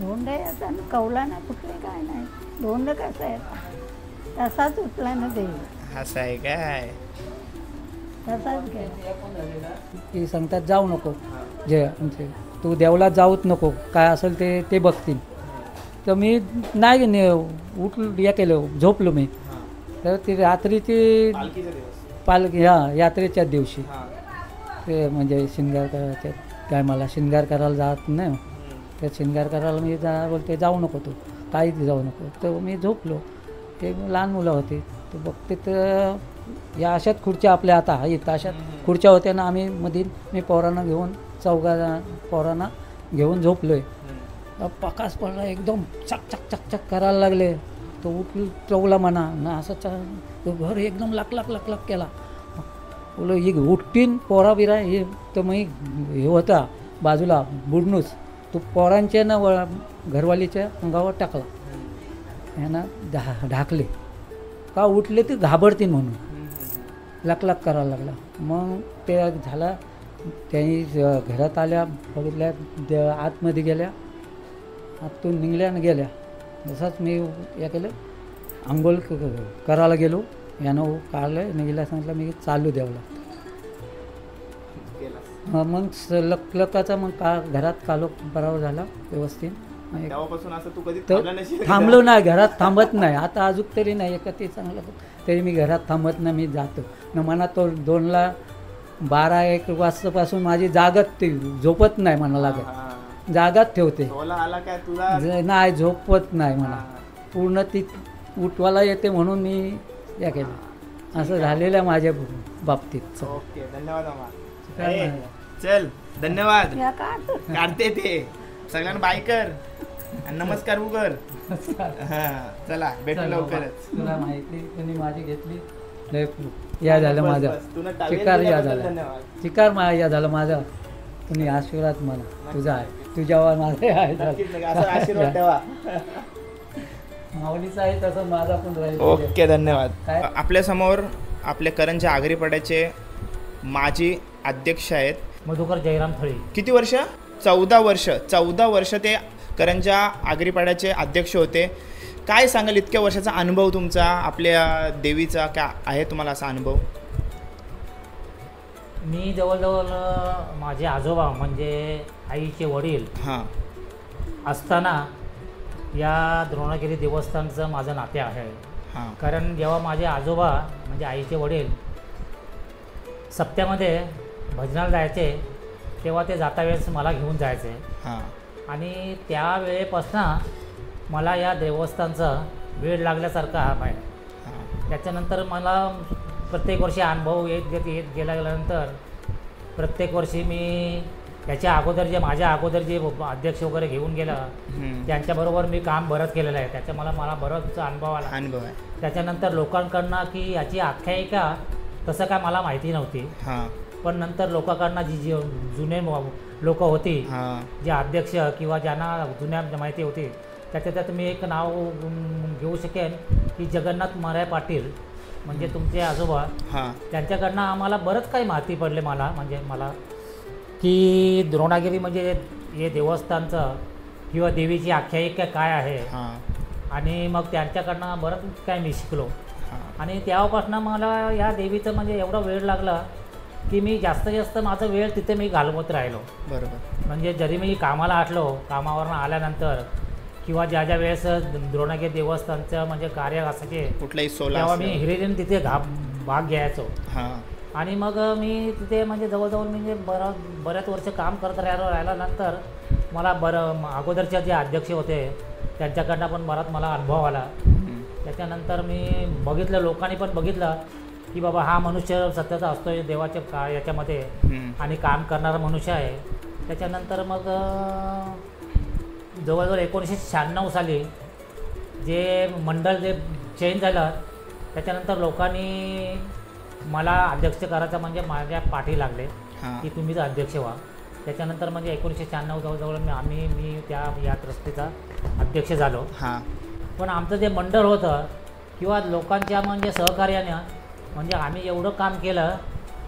धोंड येतात कवला ना कुठले काय नाही धोंड कसं येतात तसाच उठला ना ते. असं आहे काय. तसाच गेला. ते सांगतात जाऊ नको जे म्हणजे तू देवला जाऊच नको काय असेल ते बघतील. तर मी नाही उठलो या केलं झोपलो मी. तर ती रात्रीची पालखी यात्रेच्या दिवशी ते म्हणजे शिंगार करायचे काय मला शिंगार करायला जात नाही. तर शिंगार करायला मी बोलते जाऊ नको तू काहीच जाऊ नको. तर मी झोपलो. ते लहान मुलं होती तर बघते तर या अशाच खुर्च्या आपल्या आता आहेत अशात खुर्च्या होत्या ना. आम्ही मधील मी पोरांना घेऊन पोरांना घेऊन झोपलो आहे. प्रकाश पडला एकदम चक चक चक चक करायला लागले. तो उठला म्हणा ना असं तो घर एकदम लक केला. बोलो एक उठतीन पोरा बिरा हे तर मग हे होता बाजूला बुडणूस तो पोरांच्या ना घरवालीच्या अंगावर टाकला. ह्यानं ढाकले का उठले ते घाबरतील म्हणून लक करायला लागला. मग ते झाला त्यांनी घरात आल्या बघितल्या आतमध्ये गेल्या आतून निघल्या आणि गेल्या. जसाच मी या केलं आंघोळ करायला गेलो यानं काढलं निघायला सांगितलं मी चालू द्यावला. मग लकाचा मग घरात कालो बरोबर झाला व्यवस्थित. थांबलो नाही घरात थांबत नाही आता अजून तरी नाही का ते चांगलं तरी मी घरात थांबत नाही. मी जातो न मना तो 2ला 12-1 वाजतापासून माझी जागत ते झोपत नाही म्हणा लागत जागात ठेवते नाही झोपत नाही म्हणा पूर्ण ती उठवायला येते म्हणून मी या केलं असं झालेलं आहे माझ्या बाबतीत. ओके धन्यवाद. चल धन्यवाद. काढते ते सगळ्यांना बाय कर आणि नमस्कार कर. चला भेटू लवकरच. तुला माहिती तुम्ही माझी घेतली या झालं माझा चिकार या झाला चिकार या झालं माझा. तुम्ही आशीर्वाद मला तुझा आहे तुझ्यावर माझा आहे माऊलीचा आहे तसं माझा पण राहील. ओके धन्यवाद. आपल्या समोर आपले करंजा आगरीपाड्याचे माजी अध्यक्ष आहेत मधुकर जयराम थळे. किती वर्ष. 14 वर्ष ते करंजा आगरीपाड्याचे अध्यक्ष होते. काय सांगाल इतक्या वर्षाचा अनुभव तुमचा आपल्या देवीचा काय आहे तुम्हाला असा अनुभव. मी जवळजवळ माझे आजोबा म्हणजे आईचे वडील असताना या द्रोणागिरी देवस्थानचं माझं नाते आहे. कारण जेव्हा माझे आजोबा म्हणजे आईचे वडील सप्त्यामध्ये भजनाला जायचे तेव्हा ते जाता वेळेस मला घेऊन जायचे. आणि त्यावेळेपासून मला या देवस्थानचा वेळ लागल्यासारखा आहे. त्याच्यानंतर मला प्रत्येक वर्षी अनुभव येत गेल्यानंतर प्रत्येक वर्षी मी त्याच्या अगोदर जे माझ्या अगोदर जे अध्यक्ष वगैरे घेऊन गेला त्यांच्याबरोबर मी काम बरंच केलेलं आहे. त्याच्या मला बरंच अनुभव आहे. त्याच्यानंतर लोकांकडनं की याची आख्यायिका तसं काय मला माहिती नव्हती. पण नंतर लोकांकडनं जी जुने लोक होती जे अध्यक्ष किंवा ज्यांना जुन्या माहिती होती त्याच्यात मी एक नाव घेऊ शकेन की जगन्नाथ मराय पाटील म्हणजे तुमचे आजोबा त्यांच्याकडनं आम्हाला बरंच काही माहिती पडले. मला म्हणजे मला की द्रोणागिरी म्हणजे हे देवस्थानचं किंवा देवीची आख्यायिका काय आहे आणि मग त्यांच्याकडनं बरंच काय मी शिकलो आणि तेव्हापासून मला या देवीचं म्हणजे एवढा वेळ लागला की मी जास्तीत जास्त माझा वेळ तिथे मी घालवत राहिलो. बरोबर. म्हणजे जरी मी कामाला असलो, कामावरून आल्यानंतर किंवा ज्या ज्या वेळेस द्रोणागिरी देवस्थानचं म्हणजे कार्य असायचे कुठल्याही तेव्हा मी हिरिरीने तिथे भाग घ्यायचो. आणि मग मी तिथे म्हणजे जवळजवळ म्हणजे बऱ्याच वर्ष काम करत राहिल्यानंतर मला अगोदरचे जे अध्यक्ष होते त्यांच्याकडनं पण बराच मला अनुभव आला. त्याच्यानंतर मी बघितलं, लोकांनी पण बघितलं की बाबा हा मनुष्य सत्याचा असतोय देवाच्या याच्यामध्ये आणि काम करणारा मनुष्य आहे. त्याच्यानंतर मग जवळजवळ 1996 साली जे मंडळ जे चेंज झालं त्याच्यानंतर लोकांनी मला अध्यक्ष करायचं म्हणजे माझ्या पाठी लागले की तुम्हीच अध्यक्ष व्हा. त्याच्यानंतर म्हणजे 1996 जवळजवळ मी त्या या ट्रस्टीचा अध्यक्ष झालो. पण आमचं जे मंडळ होतं किंवा लोकांच्या म्हणजे सहकार्यानं म्हणजे आम्ही एवढं काम केलं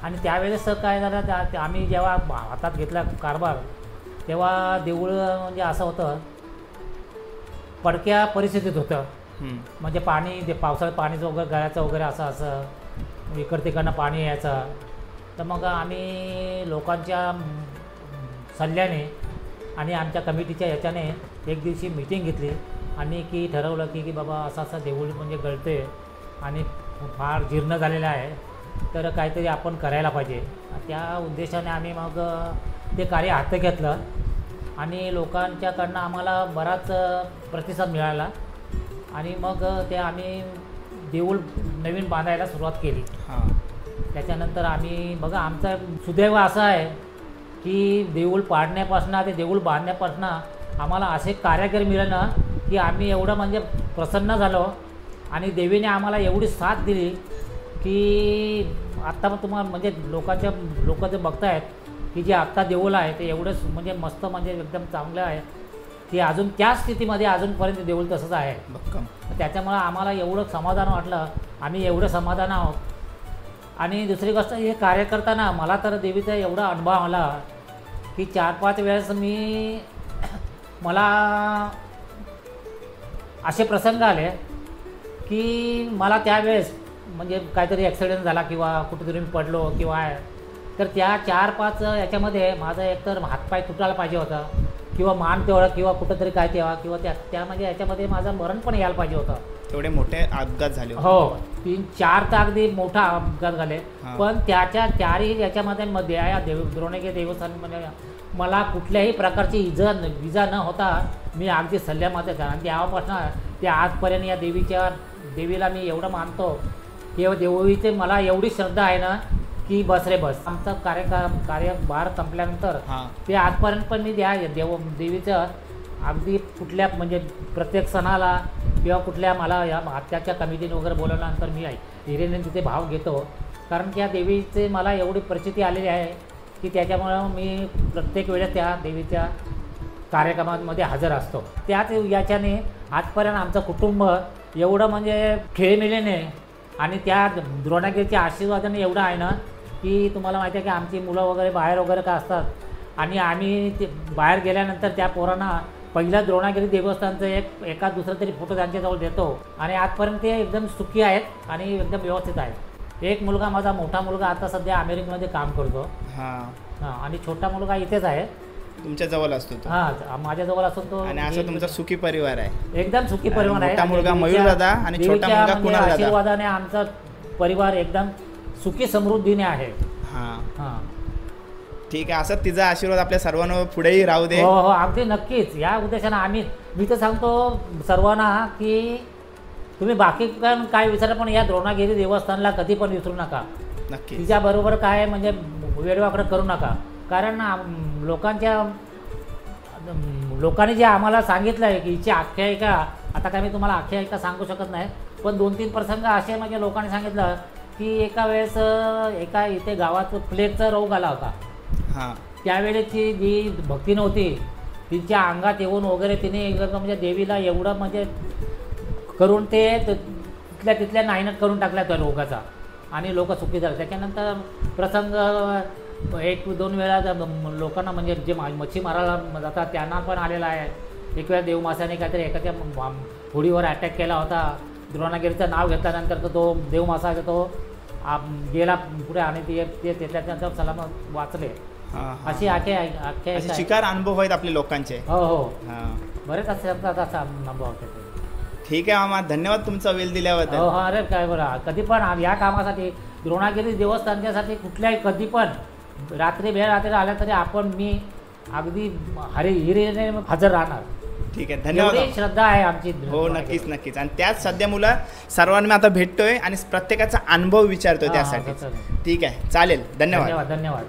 आणि त्यावेळेस काय झालं आम्ही जेव्हा हातात घेतला कारभार तेव्हा देऊळ म्हणजे असं होतं पडक्या परिस्थितीत होतं. म्हणजे पाणी पावसाळ्यात पाणीचं वगैरे गळ्याचं वगैरे असं इकडं तिकडनं पाणी यायचं. तर मग आम्ही लोकांच्या सल्ल्याने आणि आमच्या कमिटीच्या याच्याने एक दिवशी मीटिंग घेतली आणि की ठरवलं की बाबा असं देऊळ म्हणजे गळते आणि फार जीर्ण झालेलं आहे तर काहीतरी आपण करायला पाहिजे. त्या उद्देशाने आम्ही मग ते कार्य हाती घेतलं आणि लोकांच्याकडनं आम्हाला बराच प्रतिसाद मिळाला आणि मग ते आम्ही देऊळ नवीन बांधायला सुरुवात केली. त्याच्यानंतर आम्ही बघा आमचा सुदैव असं आहे की देऊळ पाडण्यापासून ते देऊळ बांधण्यापासून आम्हाला असे कारागीर मिळालं की आम्ही एवढं म्हणजे प्रसन्न झालो आणि देवीने आम्हाला एवढी साथ दिली की आत्ता पण तुम्हाला म्हणजे लोक जे बघतायत की जे आत्ता देऊळ आहे ते एवढंच म्हणजे मस्त म्हणजे एकदम चांगलं आहे की अजून त्या स्थितीमध्ये अजूनपर्यंत देऊळ तसंच आहे. त्याच्यामुळं आम्हाला एवढं समाधान वाटलं, आम्ही एवढं समाधान आहोत. आणि दुसरी गोष्ट हे कार्य करताना मला तर देवीचा एवढा अनुभव आला की 4-5 वेळेस मला असे प्रसंग आले की मला त्यावेळेस म्हणजे काहीतरी ॲक्सिडेंट झाला किंवा कुठेतरी मी पडलो किंवा तर त्या 4-5 याच्यामध्ये माझं एकतर हातपाय तुटायला पाहिजे होता किंवा मान तेवढं किंवा कुठंतरी काय तेव्हा किंवा त्या म्हणजे याच्यामध्ये माझं मरण पण यायला पाहिजे होतं. तेवढे मोठे अपघात झाले. हो 3-4 तर अगदी मोठा अपघात झाले. पण त्याच्या 4ही याच्यामध्ये या द्रोणागिरी देवस्थानमध्ये मला कुठल्याही प्रकारची इजा न होता मी अगदी सल्ल्यामध्ये आणि तेव्हापासून ते आजपर्यंत या देवीला मी एवढं मानतो की देवीचे मला एवढी श्रद्धा आहे ना की बस रे बस. आमचं कार्यभार संपल्यानंतर ते आजपर्यंत पण मी देवीचं अगदी कुठल्या म्हणजे प्रत्येक सणाला किंवा कुठल्या मला या आत्याच्या कमिटीने वगैरे बोलवल्यानंतर मी हिरेने तिथे भाव घेतो कारण त्या देवीचे मला एवढी प्रचिती आलेली आहे की त्याच्यामुळं मी प्रत्येक वेळेस त्या देवीच्या कार्यक्रमांमध्ये हजर असतो. त्याच याच्याने आजपर्यंत आमचं कुटुंब एवढं म्हणजे खेळमेळीने आणि त्या द्रोणागिरीच्या आशीर्वादाने एवढं आहे ना की तुम्हाला माहिती आहे की आमची मुलं वगैरे बाहेर वगैरे का असतात आणि आम्ही ते बाहेर गेल्यानंतर त्या पोरांना पहिल्या द्रोणागिरी देवस्थानचं एका दुसरा तरी फोटो त्यांच्याजवळ देतो आणि आजपर्यंत ते एकदम सुखी आहेत आणि एकदम व्यवस्थित आहेत. एक मुलगा माझा मोठा मुलगा आता सध्या अमेरिकेमध्ये काम करतो. आणि छोटा मुलगा इथेच आहे तुमच्या जवळ असतो. माझ्याजवळ असतो तो. आणि असं तुमचा सुखी परिवार आहे. एकदम सुखी परिवार आहे. मोठा मुलगा मयूर दादा आणि छोटा मुलगा कुणाल दादा. आशीर्वादाने आमचा परिवार एकदम सुखी समृद्धीने आहे. ठीक आहे. असं तिचा आशीर्वाद आपल्या सर्वांना पुढेही राहू दे. हो अगदी नक्कीच. या उद्देशाने मी तर सांगतो सर्वांना की तुम्ही बाकी काय विचारा पण या द्रोणागिरी देवस्थानला कधी पण विसरू नका. नक्की तिच्याबरोबर काय म्हणजे वेडवाकडं करू नका कारण लोकांनी जे आम्हाला सांगितलं आहे की हिची आख्यायिका आता काय मी तुम्हाला आख्यायिका सांगू शकत नाही पण 2-3 प्रसंग असे म्हणजे लोकांनी सांगितलं की एका वेळेस एका इथे गावात प्लेगचा रोग आला होता. त्यावेळेची जी भक्ती नव्हती तिच्या अंगात येऊन वगैरे तिने म्हणजे देवीला एवढं म्हणजे करून ते तिथल्या नाहीनट करून टाकल्या त्या रोगाचा आणि लोक सुखी झाले. त्याच्यानंतर प्रसंग 1-2 वेळा लोकांना म्हणजे जे मच्छी मारायला जातात त्यांना पण आलेला आहे. एक वेळा देवमासाने काहीतरी एखाद्या होडीवर अटॅक केला होता. द्रोणागिरीचं नाव घेतल्यानंतर तो देवमासा तो गेला पुढे आणि ते त्याच्यानंतर सलामत वाचले. अशी अख्खे शिकार अनुभव आहेत आपले लोकांचे. हो बरेच असा अनुभव होते. ठीक आहे मामा, धन्यवाद तुमचा वेळ दिल्याबद्दल. हो अरे काय बरं, कधी पण या कामासाठी द्रोणागिरी देवस्थानच्यासाठी कुठल्याही कधी पण रात्री आल्या तरी मी अगदी हिरीने हजर राहणार. ठीक आहे, धन्यवाद. श्रद्धा आहे आमची. हो नक्कीच. आणि त्याच सध्या मुलं सर्वांना आता भेटतोय आणि प्रत्येकाचा अनुभव विचारतोय त्यासाठी. ठीक आहे, चालेल. धन्यवाद. धन्यवाद.